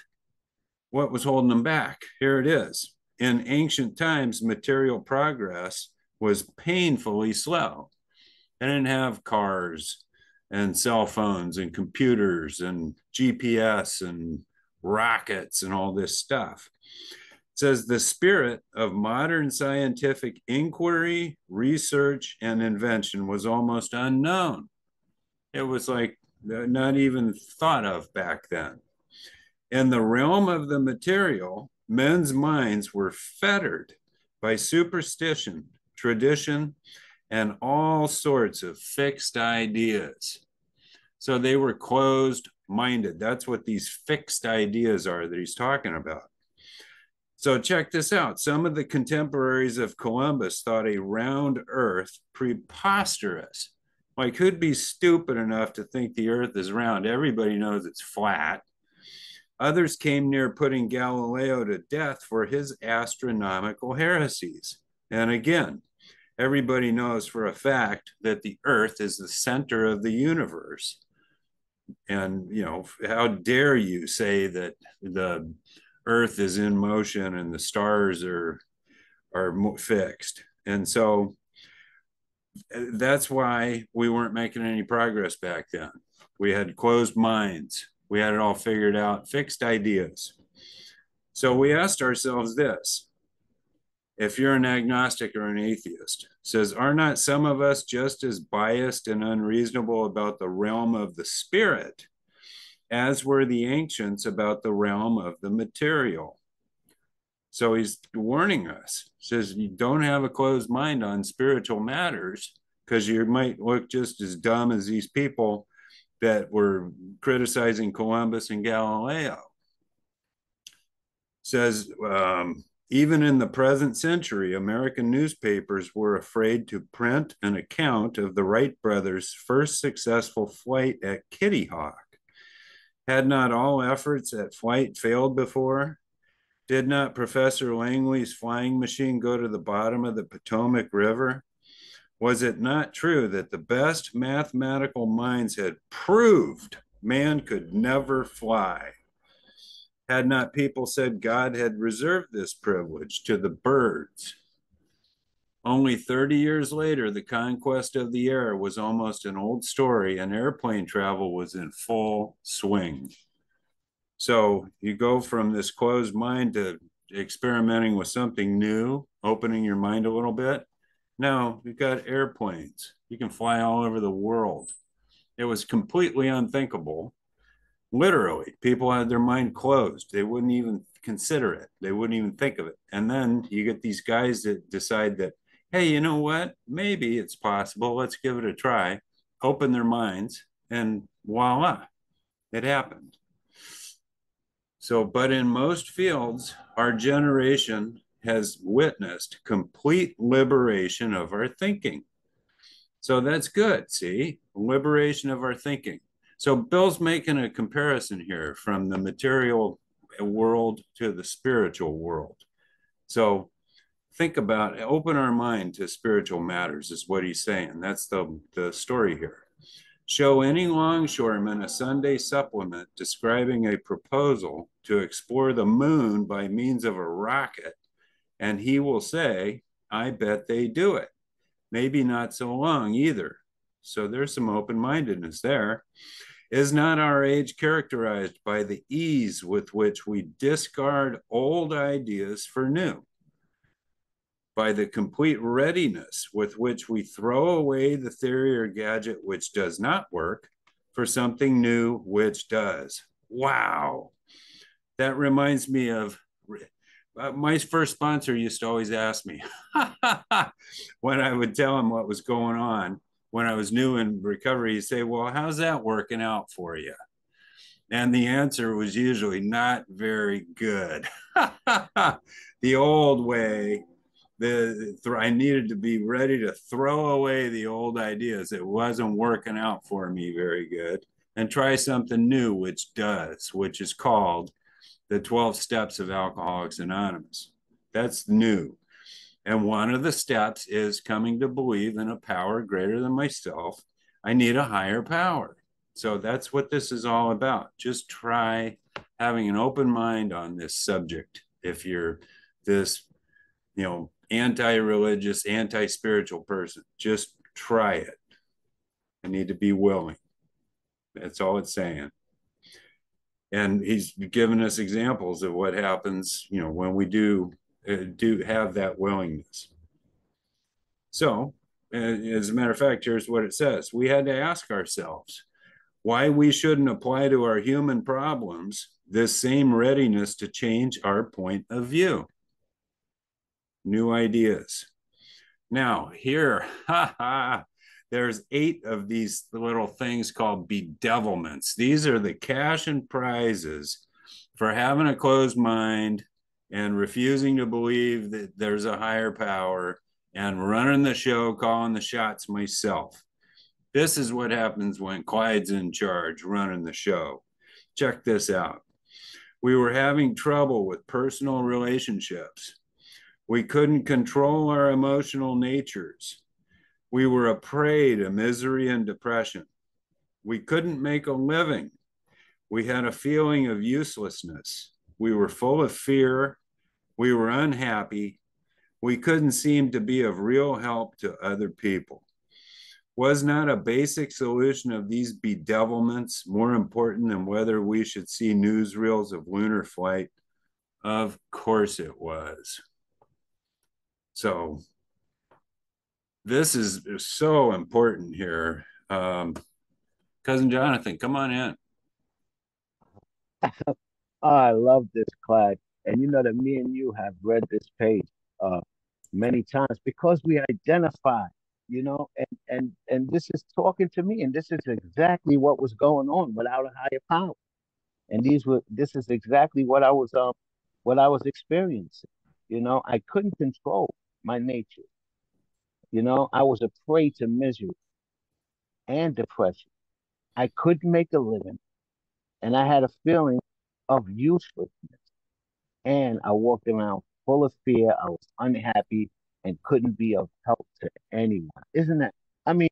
what was holding them back? Here it is. In ancient times, material progress was painfully slow. They didn't have cars and cell phones and computers and GPS and rockets and all this stuff. It says the spirit of modern scientific inquiry, research, and invention was almost unknown. It was like not even thought of back then. In the realm of the material, men's minds were fettered by superstition, tradition, and all sorts of fixed ideas. So they were closed-minded. That's what these fixed ideas are that he's talking about. So check this out. Some of the contemporaries of Columbus thought a round earth preposterous. Like, who'd be stupid enough to think the earth is round? Everybody knows it's flat. Others came near putting Galileo to death for his astronomical heresies. And again, everybody knows for a fact that the Earth is the center of the universe. And, you know, how dare you say that the Earth is in motion and the stars are fixed. And so that's why we weren't making any progress back then. We had closed minds. We had it all figured out, fixed ideas. So we asked ourselves this: if you're an agnostic or an atheist, says, are not some of us just as biased and unreasonable about the realm of the spirit as were the ancients about the realm of the material? So he's warning us, says, you don't have a closed mind on spiritual matters, because you might look just as dumb as these people that were criticizing Columbus and Galileo. Says, even in the present century, American newspapers were afraid to print an account of the Wright brothers' first successful flight at Kitty Hawk. Had not all efforts at flight failed before? Did not Professor Langley's flying machine go to the bottom of the Potomac River? Was it not true that the best mathematical minds had proved man could never fly? Had not people said God had reserved this privilege to the birds? Only 30 years later, the conquest of the air was almost an old story, and airplane travel was in full swing. So you go from this closed mind to experimenting with something new, opening your mind a little bit. Now you've got airplanes. You can fly all over the world. It was completely unthinkable. Literally, people had their mind closed. They wouldn't even consider it. They wouldn't even think of it. And then you get these guys that decide that, hey, you know what? Maybe it's possible. Let's give it a try. Open their minds, and voila, it happened. So, but in most fields, our generation has witnessed complete liberation of our thinking. So that's good, see? Liberation of our thinking. So Bill's making a comparison here from the material world to the spiritual world. So think about, open our mind to spiritual matters is what he's saying. That's the story here. Show any longshoreman a Sunday supplement describing a proposal to explore the moon by means of a rocket, and he will say, I bet they do it. Maybe not so long either. So there's some open-mindedness there. Is not our age characterized by the ease with which we discard old ideas for new? By the complete readiness with which we throw away the theory or gadget which does not work for something new which does? Wow. That reminds me of my first sponsor used to always ask me when I would tell him what was going on when I was new in recovery. He'd say, well, how's that working out for you? And the answer was usually not very good. The old way, I needed to be ready to throw away the old ideas. It wasn't working out for me very good, and try something new, which does, which is called the 12 steps of Alcoholics Anonymous. That's new. And one of the steps is coming to believe in a power greater than myself. I need a higher power. So that's what this is all about. Just try having an open mind on this subject. If you're this, anti-religious, anti-spiritual person, just try it. I need to be willing. That's all it's saying. And he's given us examples of what happens, when we do have that willingness. So, as a matter of fact, here's what it says. We had to ask ourselves why we shouldn't apply to our human problems this same readiness to change our point of view. New ideas. Now, here, there's 8 of these little things called bedevilments. These are the cash and prizes for having a closed mind and refusing to believe that there's a higher power and running the show, calling the shots myself. This is what happens when Clyde's in charge running the show. Check this out. We were having trouble with personal relationships. We couldn't control our emotional natures. We were a prey to misery and depression. We couldn't make a living. We had a feeling of uselessness. We were full of fear. We were unhappy. We couldn't seem to be of real help to other people. Was not a basic solution of these bedevilments more important than whether we should see newsreels of lunar flight? Of course it was. So this is so important here. Cousin Jonathan, come on in. Oh, I love this, Clyde. And you know that me and you have read this page uh, many times because we identify, and this is talking to me, and this is exactly what was going on without a higher power. And this is exactly what I was experiencing. I couldn't control my nature. I was a prey to misery and depression. I couldn't make a living, and I had a feeling of uselessness. And I walked around full of fear. I was unhappy and couldn't be of help to anyone. Isn't that? I mean,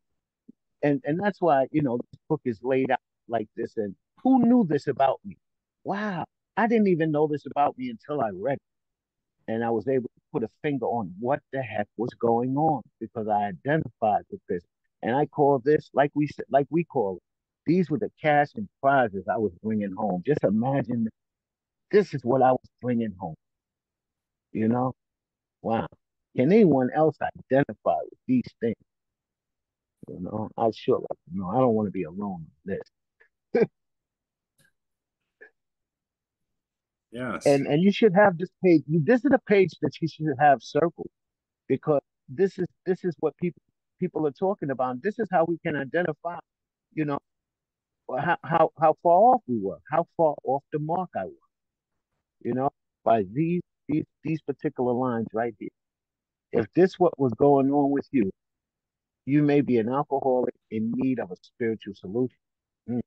and that's why, this book is laid out like this. And who knew this about me? Wow. I didn't even know this about me until I read it. And I was able to put a finger on what the heck was going on because I identified with this. And I call this, like we call it, these were the cash and prizes I was bringing home. Just imagine this is what I was bringing home, you know? Wow. Can anyone else identify with these things? I sure like to know. I don't want to be alone in this. Yes. And you should have this page. This is a page that you should have circled because this is what people are talking about. This is how we can identify, you know, how far off we were, how far off the mark I was, you know, by these particular lines right here. If this what was going on with you, you may be an alcoholic in need of a spiritual solution. Mm.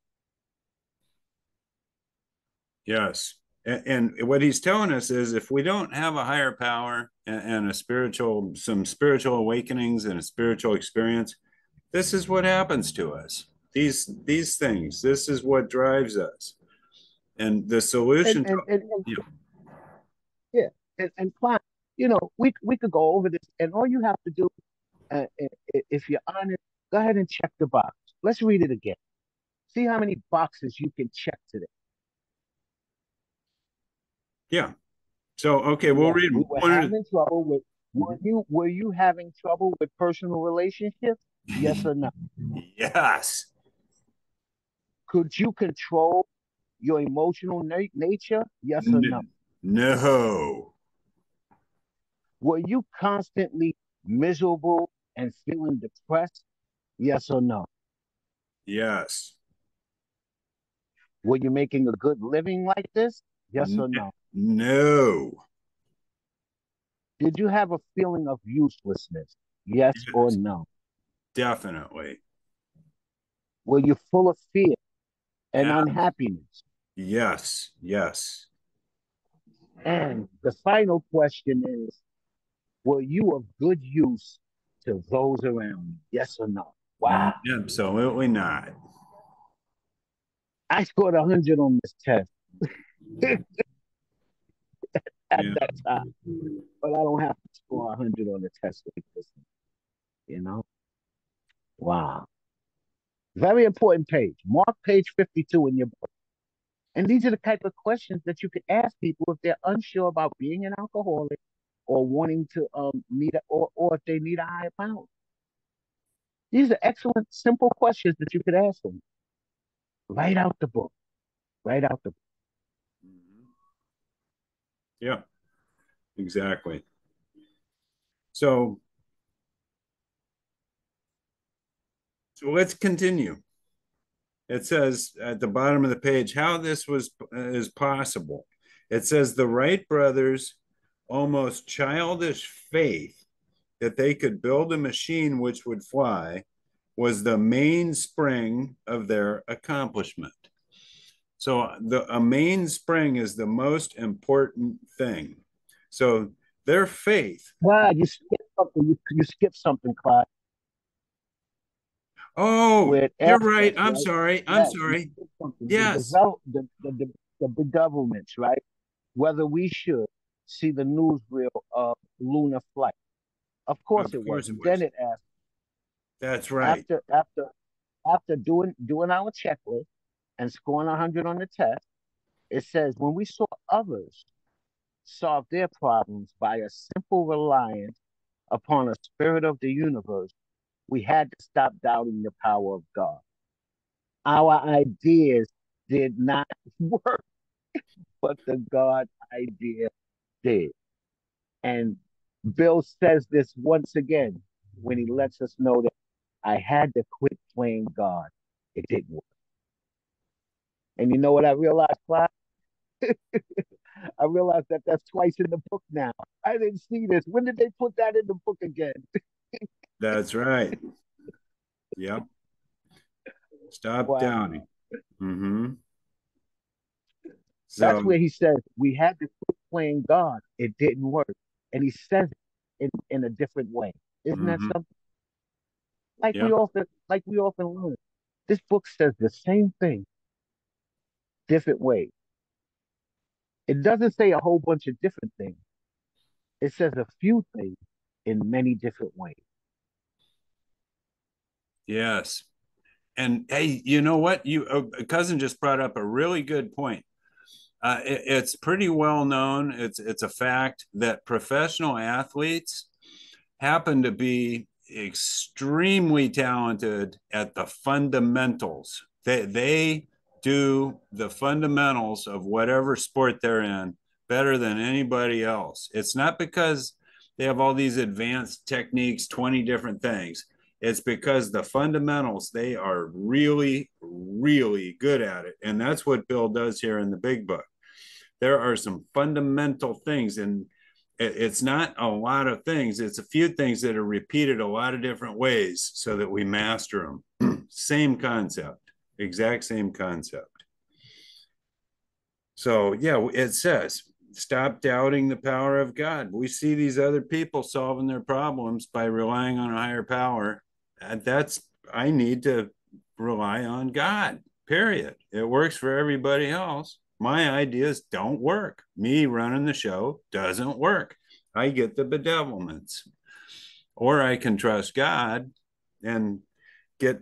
Yes. And what he's telling us is if we don't have a higher power and some spiritual awakenings and a spiritual experience, this is what happens to us. These things, this is what drives us. And the solution And yeah, and fine. We could go over this, and all you have to do, if you're honest, go ahead and check the box. Let's read it again. See how many boxes you can check today. yeah. So okay, we'll Yes, read we were one. having trouble with. Were you having trouble with personal relationships? Yes or no? Yes. Could you control your emotional nature? Yes or no? No. Were you constantly miserable and feeling depressed? Yes or no? Yes. Were you making a good living like this? Yes or no? No. Did you have a feeling of uselessness? Yes or Yes. no? Definitely. Were you full of fear and Yeah. unhappiness? Yes. Yes. And the final question is, were you of good use to those around you? Yes or no? Wow. Absolutely not. I scored 100 on this test at Yeah. that time, but I don't have to score 100 on the test like this. You know? Wow. Very important page. Mark page 52 in your book. And these are the type of questions that you could ask people if they're unsure about being an alcoholic or wanting to or if they need a higher power. These are excellent, simple questions that you could ask them. Write out the book. Write out the book. Yeah, exactly. So let's continue. It says at the bottom of the page how this is possible. It says the Wright brothers' almost childish faith that they could build a machine which would fly was the mainspring of their accomplishment. So a mainspring is the most important thing. So their faith. Clyde, you skipped something. You skipped something, Clyde. Oh, With you're right. access, I'm right? sorry. I'm Yes, you sorry. skipped something. Yes, The bedevilments, right? Whether we should see the newsreel of lunar flight. Of course of it was. course it And then was. it asked, That's right. after doing our checklist and scoring 100 on the test, it says when we saw others solve their problems by a simple reliance upon a spirit of the universe, we had to stop doubting the power of God. Our ideas did not work, but the God idea did. And Bill says this once again when he lets us know that I had to quit playing God. It didn't work. And you know what I realized, Clyde? I realized that that's twice in the book now. I didn't see this. When did they put that in the book again? That's right. Yep. Stop Wow. doubting. Mm-hmm. That's So where he says we had to quit playing God. It didn't work. And he says it in a different way. Isn't that mm-hmm. something? Yep. Like we often learn. This book says the same thing, different way. It doesn't say a whole bunch of different things. It says a few things in many different ways. Yes. And hey, you know what? Cousin just brought up a really good point. It's pretty well known. It's a fact that professional athletes happen to be extremely talented at the fundamentals. They do the fundamentals of whatever sport they're in better than anybody else. It's not because they have all these advanced techniques, 20 different things. It's because the fundamentals, they are really, really good at it. And that's what Bill does here in the big book. There are some fundamental things, and it's not a lot of things. It's a few things that are repeated a lot of different ways so that we master them. Same concept, exact same concept. So, yeah, it says, stop doubting the power of God. We see these other people solving their problems by relying on a higher power. I need to rely on God, period. It works for everybody else. My ideas don't work. Me running the show doesn't work. I get the bedevilments. Or I can trust God and get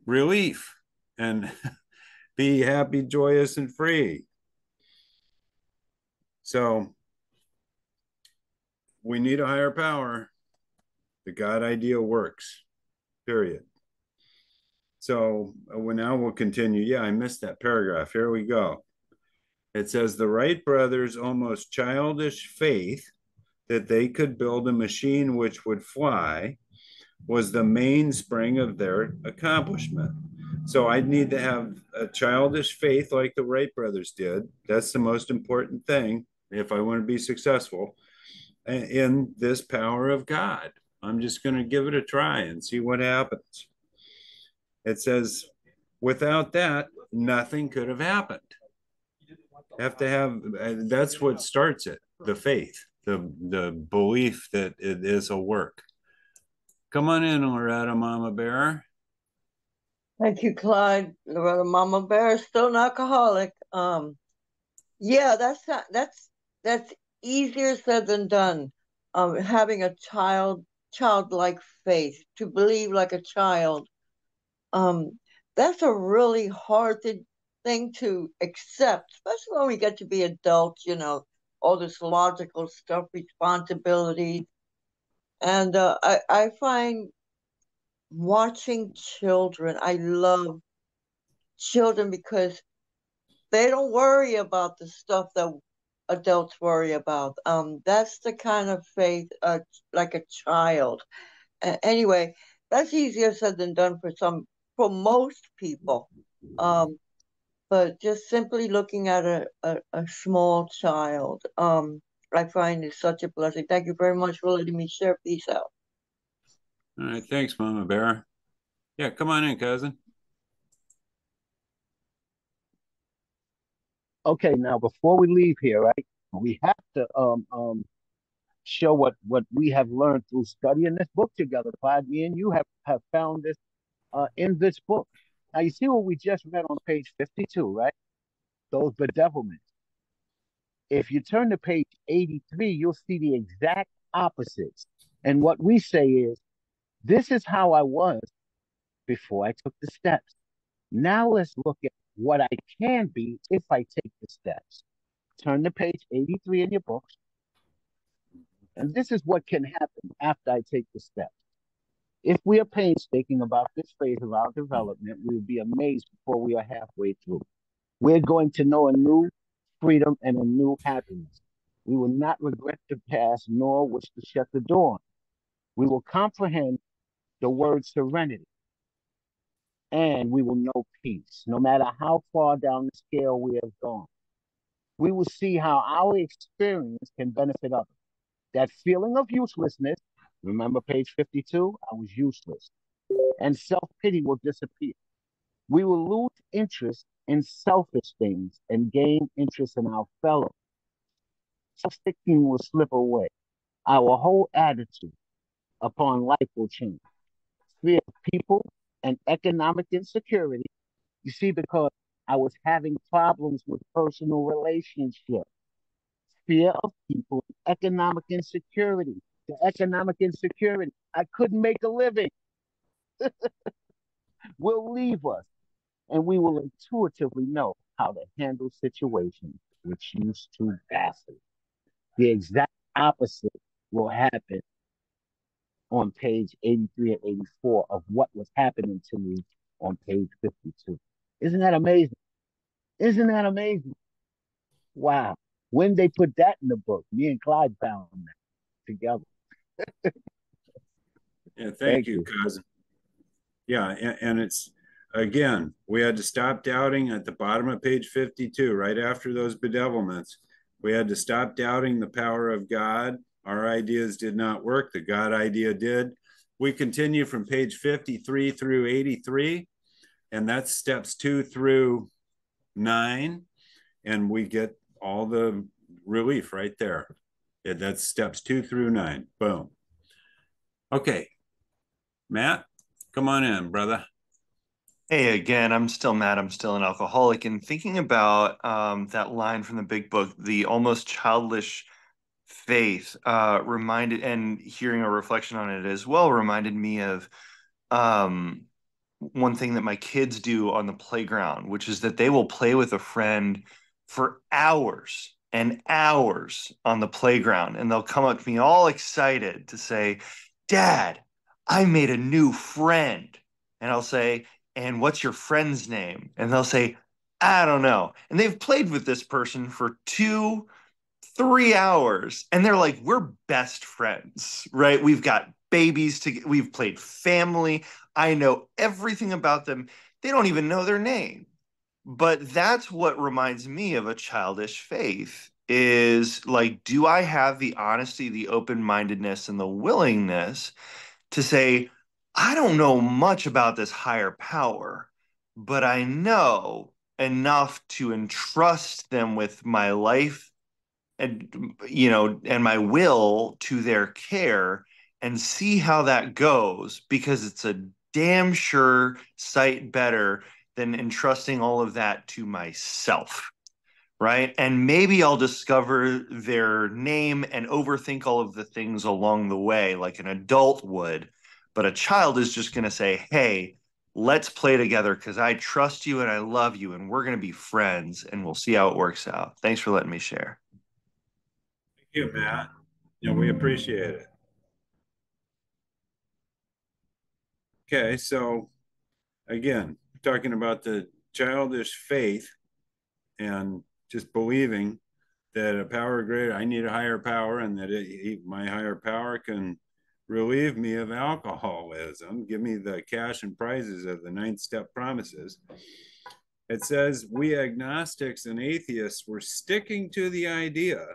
relief and be happy, joyous, and free. So we need a higher power. The God idea works, period. So now we'll continue. Yeah, I missed that paragraph. Here we go. It says the Wright brothers' almost childish faith that they could build a machine which would fly was the mainspring of their accomplishment. So I need to have a childish faith like the Wright brothers did. That's the most important thing if I want to be successful in this power of God. I'm just going to give it a try and see what happens. It says, without that, nothing could have happened. Have to have, that's what starts it, the faith, the belief that it is a work. Come on in, Loretta, Mama Bear. Thank you, Clyde. Loretta Mama Bear is still an alcoholic. Yeah, that's easier said than done. Having a childlike faith, to believe like a child. That's a really hard thing to accept, especially when we get to be adults, all this logical stuff, responsibility. And I find watching children, I love children because they don't worry about the stuff that adults worry about. That's the kind of faith, like a child. Anyway, that's easier said than done for most people. But just simply looking at a small child, I find is such a blessing. Thank you very much for letting me share. Peace out. All right, thanks, Mama Bear. Yeah, come on in, cousin. Okay, now before we leave here, right, we have to show what we have learned through studying this book together. Clyde, me and you have found this in this book. Now you see what we just read on page 52, right? Those bedevilments. If you turn to page 83, you'll see the exact opposites. And what we say is, this is how I was before I took the steps. Now let's look at what I can be if I take the steps. Turn to page 83 in your books. And this is what can happen after I take the steps. If we are painstaking about this phase of our development, we will be amazed before we are halfway through. We're going to know a new freedom and a new happiness. We will not regret the past, nor wish to shut the door. We will comprehend the word serenity, and we will know peace, no matter how far down the scale we have gone. We will see how our experience can benefit others. That feeling of uselessness, remember page 52, I was useless, and self-pity will disappear. We will lose interest in selfish things and gain interest in our fellow. Self-seeking will slip away. Our whole attitude upon life will change. Fear of people and economic insecurity. You see, because I was having problems with personal relationships. Fear of people, economic insecurity. The economic insecurity. I couldn't make a living. Will leave us, and we will intuitively know how to handle situations which used to baffle. The exact opposite will happen on page 83 and 84 of what was happening to me on page 52. Isn't that amazing? Isn't that amazing? Wow. When they put that in the book, me and Clyde found that together. Yeah, thank Thank you, you. Cousin. Yeah, and it's again, we had to stop doubting at the bottom of page 52, right after those bedevilments. We had to stop doubting the power of God. Our ideas did not work. The God idea did. We continue from page 53 through 83, and that's steps 2 through 9, and we get all the relief right there. Yeah, that's steps 2 through 9. Boom. Okay, Matt, come on in, brother. Hey, again, I'm still Matt. I'm still an alcoholic. And thinking about that line from the big book, the almost childish faith, reminded, and hearing a reflection on it as well, reminded me of um, one thing that my kids do on the playground, which is that they will play with a friend for hours and hours on the playground. And they'll come up to me all excited to say, Dad, I made a new friend. And I'll say, and what's your friend's name? And they'll say, I don't know. And they've played with this person for 3 hours and they're like, we're best friends, right? We've got babies to, we've played family. I know everything about them. They don't even know their name. But that's what reminds me of a childish faith is like, do I have the honesty, the open-mindedness, and the willingness to say, I don't know much about this higher power, but I know enough to entrust them with my life and and my will to their care and see how that goes because it's a damn sure sight better than entrusting all of that to myself, right? And maybe I'll discover their name and overthink all of the things along the way like an adult would, but a child is just going to say, hey, let's play together because I trust you and I love you and we're going to be friends and we'll see how it works out. Thanks for letting me share. Thank you, Matt. We appreciate it. Okay, so again, talking about the childish faith and just believing that a power greater, I need a higher power, and that my higher power can relieve me of alcoholism, give me the cash and prizes of the 9-step promises. It says we agnostics and atheists were sticking to the idea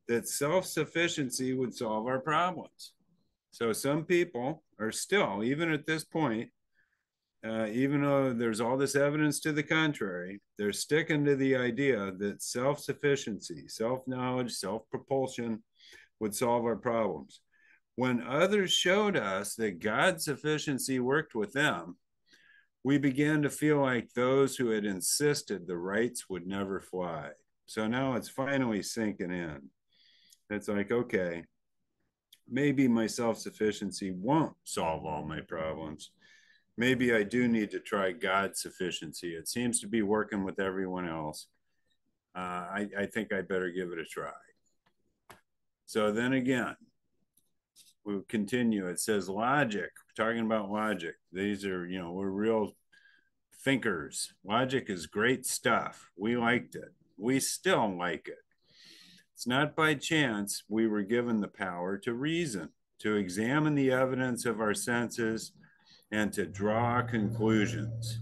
that self-sufficiency would solve our problems. So some people are still, even at this point, even though there's all this evidence to the contrary, they're sticking to the idea that self-sufficiency, self-knowledge, self-propulsion would solve our problems. When others showed us that God's sufficiency worked with them, we began to feel like those who had insisted the rights would never fly. So now it's finally sinking in. It's like, okay, maybe my self-sufficiency won't solve all my problems. Maybe I do need to try God's sufficiency. It seems to be working with everyone else. I think I better give it a try. So then again, we'll continue. It says logic. We're talking about logic. These are, we're real thinkers. Logic is great stuff. We liked it. We still like it. It's not by chance we were given the power to reason, to examine the evidence of our senses, and to draw conclusions.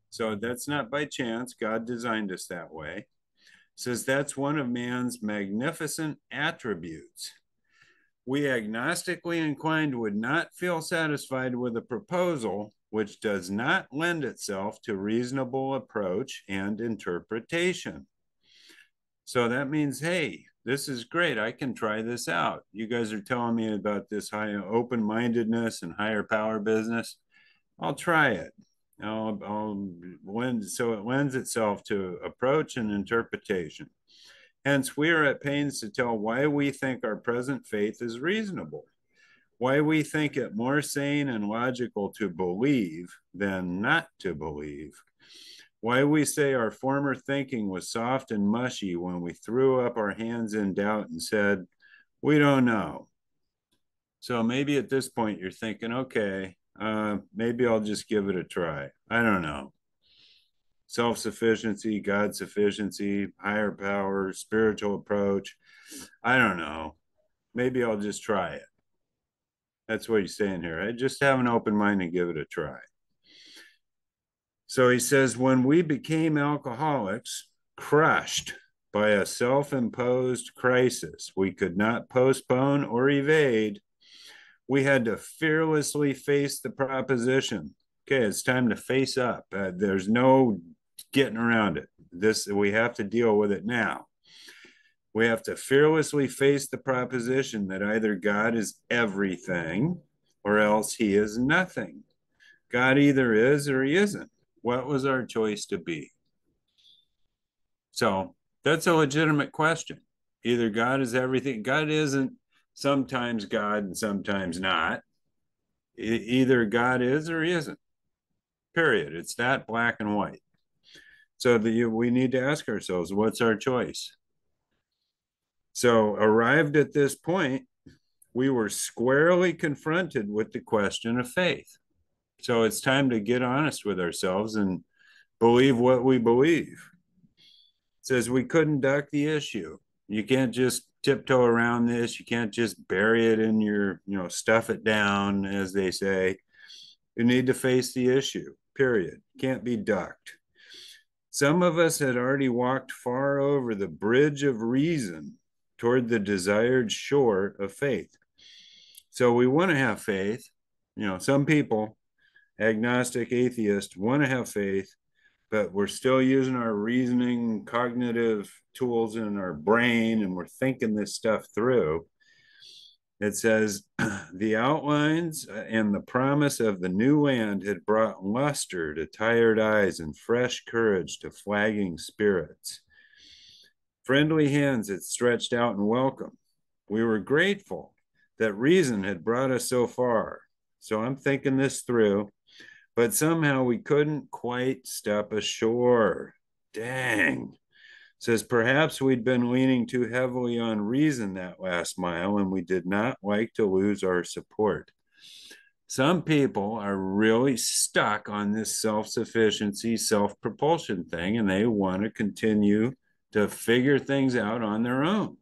So that's not by chance. God designed us that way. It says that's one of man's magnificent attributes. We agnostically inclined would not feel satisfied with a proposal which does not lend itself to reasonable approach and interpretation. So that means, hey, this is great. I can try this out. You guys are telling me about this high open-mindedness and higher power business. I'll try it. So it lends itself to approach and interpretation. Hence, we are at pains to tell why we think our present faith is reasonable, why we think it more sane and logical to believe than not to believe, why we say our former thinking was soft and mushy when we threw up our hands in doubt and said, we don't know. So maybe at this point you're thinking, okay, maybe I'll just give it a try. I don't know. Self-sufficiency, God sufficiency, higher power, spiritual approach. I don't know. Maybe I'll just try it. That's what he's saying here. I just have an open mind and give it a try. So he says, when we became alcoholics, crushed by a self-imposed crisis we could not postpone or evade, we had to fearlessly face the proposition. Okay, it's time to face up. There's no getting around it. We have to deal with it now. We have to fearlessly face the proposition that either God is everything or else he is nothing. God either is or he isn't. What was our choice to be? So that's a legitimate question. Either God is everything. God isn't sometimes God and sometimes not. Either God is or he isn't. Period. It's that black and white. So we need to ask ourselves, what's our choice? So arrived at this point, we were squarely confronted with the question of faith. So it's time to get honest with ourselves and believe what we believe. It says we couldn't duck the issue. You can't just tiptoe around this. You can't just bury it in your, stuff it down, as they say. You need to face the issue, period. Can't be ducked. Some of us had already walked far over the bridge of reason toward the desired shore of faith. So we want to have faith. Some people, agnostic, atheist, want to have faith, but we're still using our reasoning, cognitive tools in our brain, and we're thinking this stuff through. It says, the outlines and the promise of the new land had brought luster to tired eyes and fresh courage to flagging spirits. Friendly hands had stretched out in welcome. We were grateful that reason had brought us so far. So I'm thinking this through, but somehow we couldn't quite step ashore. Dang. Says perhaps we'd been leaning too heavily on reason that last mile and we did not like to lose our support. Some people are really stuck on this self-sufficiency, self-propulsion thing, and they want to continue to figure things out on their own.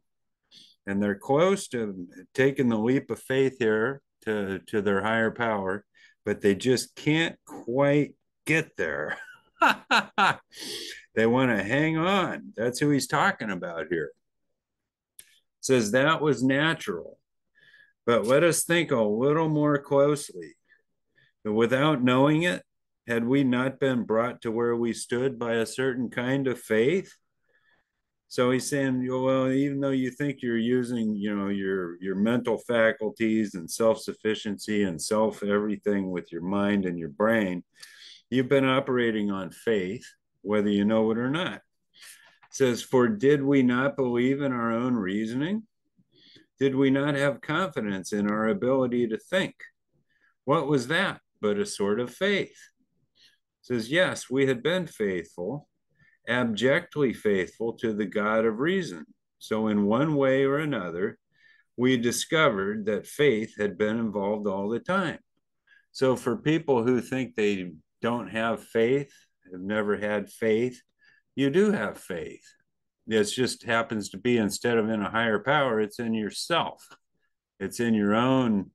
And they're close to taking the leap of faith here to their higher power, but they just can't quite get there. They want to hang on. That's who he's talking about here. Says that was natural, but let us think a little more closely. But without knowing it, Had we not been brought to where we stood by a certain kind of faith? So he's saying, well, even though you think you're using, your mental faculties and self-sufficiency and self everything with your mind and your brain, you've been operating on faith, whether you know it or not. It says, for did we not believe in our own reasoning? Did we not have confidence in our ability to think? What was that but a sort of faith? It says, yes, we had been faithful, abjectly faithful to the God of reason. So in one way or another, we discovered that faith had been involved all the time. So for people who think they don't have faith, have never had faith, you do have faith. It just happens to be, instead of in a higher power, it's in yourself. It's in your own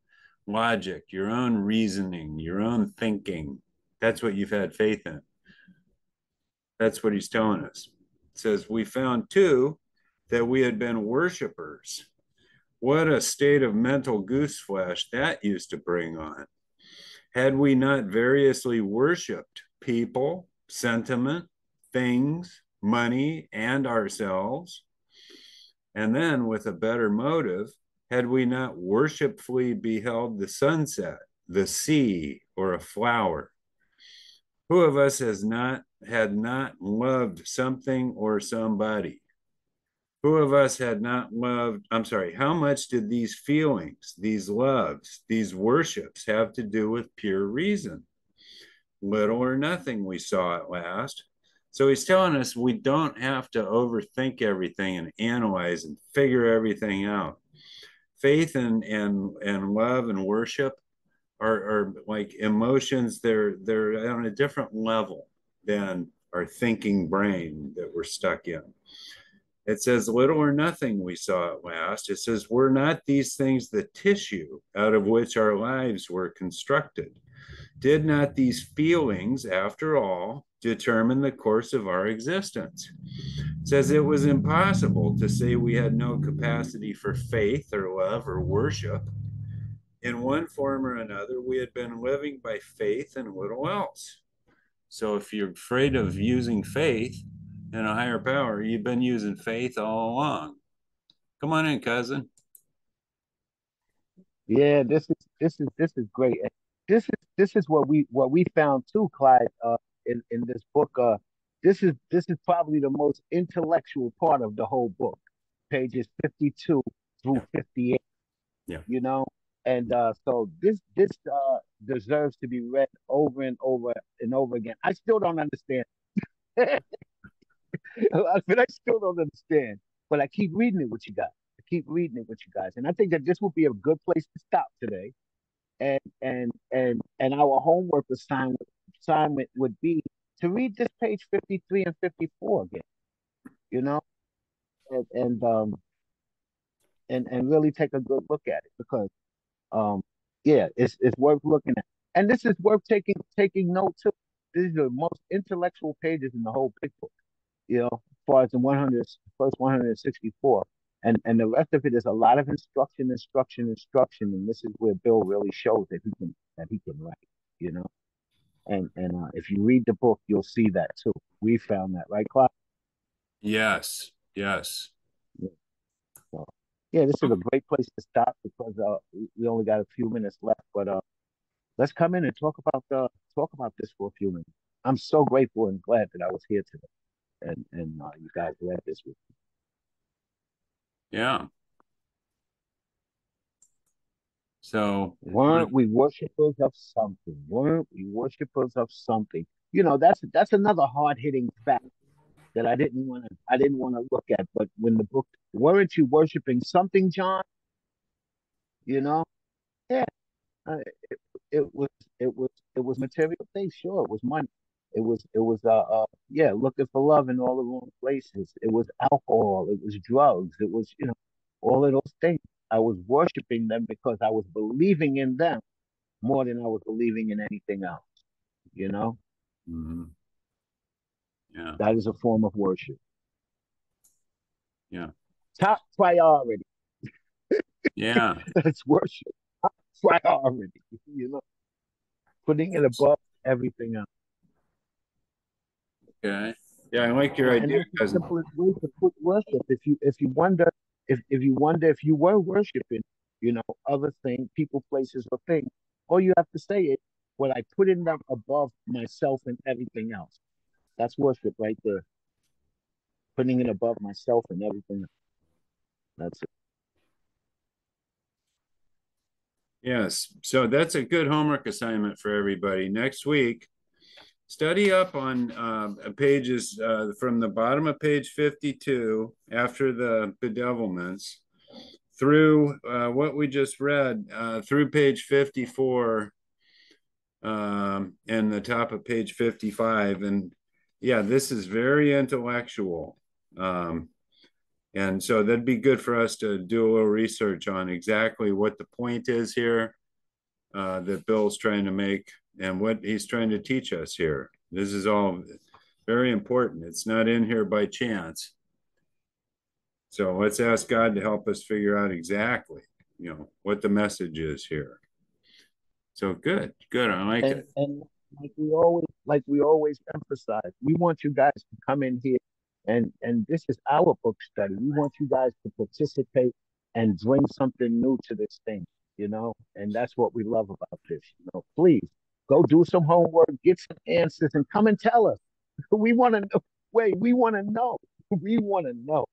logic, your own reasoning, your own thinking. That's what you've had faith in. That's what he's telling us. It says, we found too that we had been worshipers. What a state of mental gooseflesh that used to bring on. Had we not variously worshiped people, sentiment, things, money, and ourselves? And then, with a better motive, had we not worshipfully beheld the sunset, the sea, or a flower? Who of us had not loved something or somebody? Who of us had not loved, how much did these feelings, these loves, these worships have to do with pure reason? Little or nothing, we saw at last. So he's telling us we don't have to overthink everything and analyze and figure everything out. Faith and love and worship are like emotions. They're on a different level than our thinking brain that we're stuck in. It says, little or nothing, we saw at last. It says, were not these things the tissue out of which our lives were constructed? Did not these feelings, after all, determine the course of our existence? It says it was impossible to say we had no capacity for faith or love or worship. In one form or another, we had been living by faith and little else. So if you're afraid of using faith in a higher power, you've been using faith all along. Come on in, cousin. Yeah, this is great. And this is what we found too, Clyde. In this book, this is probably the most intellectual part of the whole book, pages 52 through Yeah. 58. Yeah. You know, and so this deserves to be read over and over and over again. I still don't understand, but I still don't understand. But I keep reading it with you guys. I keep reading it with you guys, and I think that this would be a good place to stop today. And our homework assignment would be to read this page 53 and 54 again, you know, and and um and really take a good look at it, because yeah, it's worth looking at. And this is worth taking note too. These are the most intellectual pages in the whole big book, as far as the first 164. And the rest of it is a lot of instruction, and this is where Bill really shows that he can write, you know. And if you read the book, you'll see that too. We found that, right, Clyde? Yes. Yeah. So, yeah, this is a great place to stop, because we only got a few minutes left. But let's come in and talk about this for a few minutes. I'm so grateful and glad that I was here today, and you guys read this with me. Yeah. So Weren't we worshipers of something? Weren't we worshipers of something? That's another hard hitting fact that I didn't want to look at. But when the book, weren't you worshiping something, John? You know, yeah, uh, it, it was it was material things. Sure, it was money. It was yeah, looking for love in all the wrong places. It was alcohol. It was drugs. It was all of those things. I was worshiping them because I was believing in them more than I was believing in anything else. You know, mhm. Yeah. that is a form of worship. Yeah. Top priority. Yeah. That's worship. Top priority. Putting it above everything else. Okay. Yeah, I like your And idea, that's the cousin. simplest way to put worship. If you wonder if you were worshiping, other things, people, places, or things, all you have to say is, "Well, I put in them above myself and everything else." That's worship right there. Putting it above myself and everything else. That's it. Yes. So that's a good homework assignment for everybody. Next week, study up on pages from the bottom of page 52 after the bedevilments through what we just read through page 54 and the top of page 55. And yeah, this is very intellectual. And so that'd be good for us to do a little research on exactly what the point is here that Bill's trying to make and what he's trying to teach us here. This is all very important. It's not in here by chance. So let's ask God to help us figure out exactly, what the message is here. So good. I like it. And like we always emphasize, we want you guys to come in here and this is our book study. We want you guys to participate and bring something new to this thing, and that's what we love about this. Please go do some homework, get some answers, and come and tell us. We want to know. Wait, we want to know. We want to know.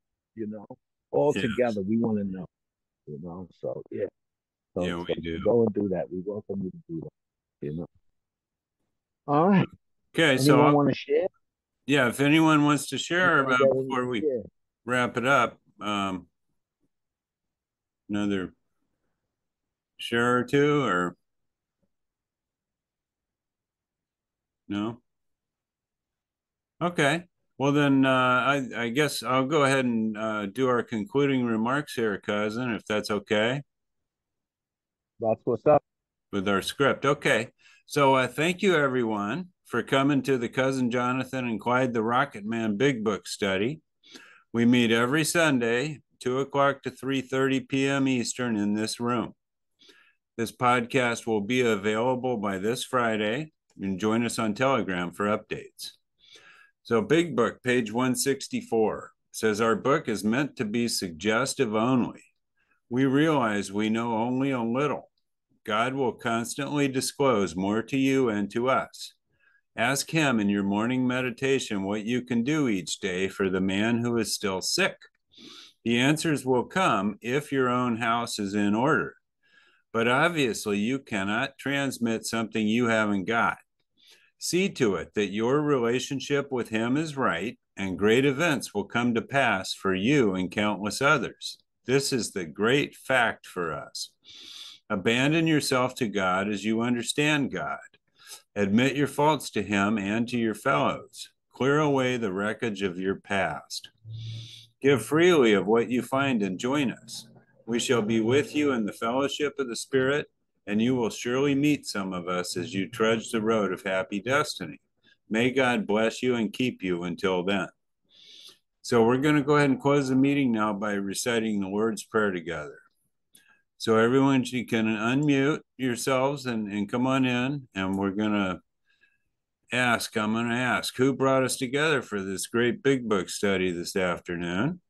All Yes. together, we want to know. So yeah. Yeah, we do. Go and do that. We welcome you to do that. All right. Okay, Anyone want to share? Yeah, if anyone wants to share Anyone about got before we share? wrap it up, another share or two, or no? Okay. Well, then I guess I'll go ahead and do our concluding remarks here, cousin, if that's okay. That's what's up. With our script. Okay. So thank you, everyone, for coming to the Cousin Jonathan and Clyde the Rocketman Big Book study. We meet every Sunday, 2 o'clock to 3:30 p.m. Eastern in this room. This podcast will be available by this Friday, and join us on Telegram for updates. So Big Book, page 164, says our book is meant to be suggestive only. We realize we know only a little. God will constantly disclose more to you and to us. Ask him in your morning meditation what you can do each day for the man who is still sick. The answers will come if your own house is in order. But obviously, you cannot transmit something you haven't got. See to it that your relationship with him is right, and great events will come to pass for you and countless others. This is the great fact for us. Abandon yourself to God as you understand God. Admit your faults to him and to your fellows. Clear away the wreckage of your past. Give freely of what you find and join us. We shall be with you in the fellowship of the Spirit, and you will surely meet some of us as you trudge the road of happy destiny. May God bless you and keep you until then. So we're going to go ahead and close the meeting now by reciting the Lord's Prayer together. So everyone, you can unmute yourselves and come on in, and I'm going to ask, who brought us together for this great Big Book study this afternoon?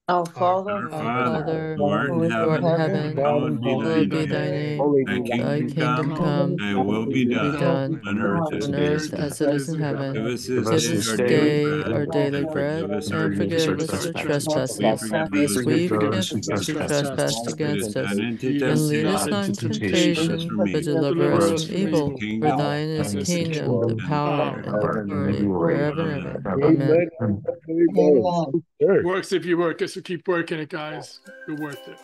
Our Father, Our Our Father, Father, who art in who art in heaven, heaven, hallowed be thy hallowed be thy name. name. Holy Thy be thy Thy kingdom name. kingdom come, come, thy will be be done done on earth as on it is earth in as it is in heaven. Give us Give this us day our this daily day bread, our daily and bread, forgive us our and forgive us our trespasses. We trespasses, forgive as those we who forgive trespass those who against us. trespass Lead us against not us. into And lead us temptation, not into but deliver us temptation, from but evil. deliver For us yours from is the evil. For kingdom, thine is the and the kingdom, the power, power, and the and the glory, glory. forever and Amen. ever. Amen. Amen. Amen. Amen. Sure. Works if you work it, so keep working it, guys. You worked it.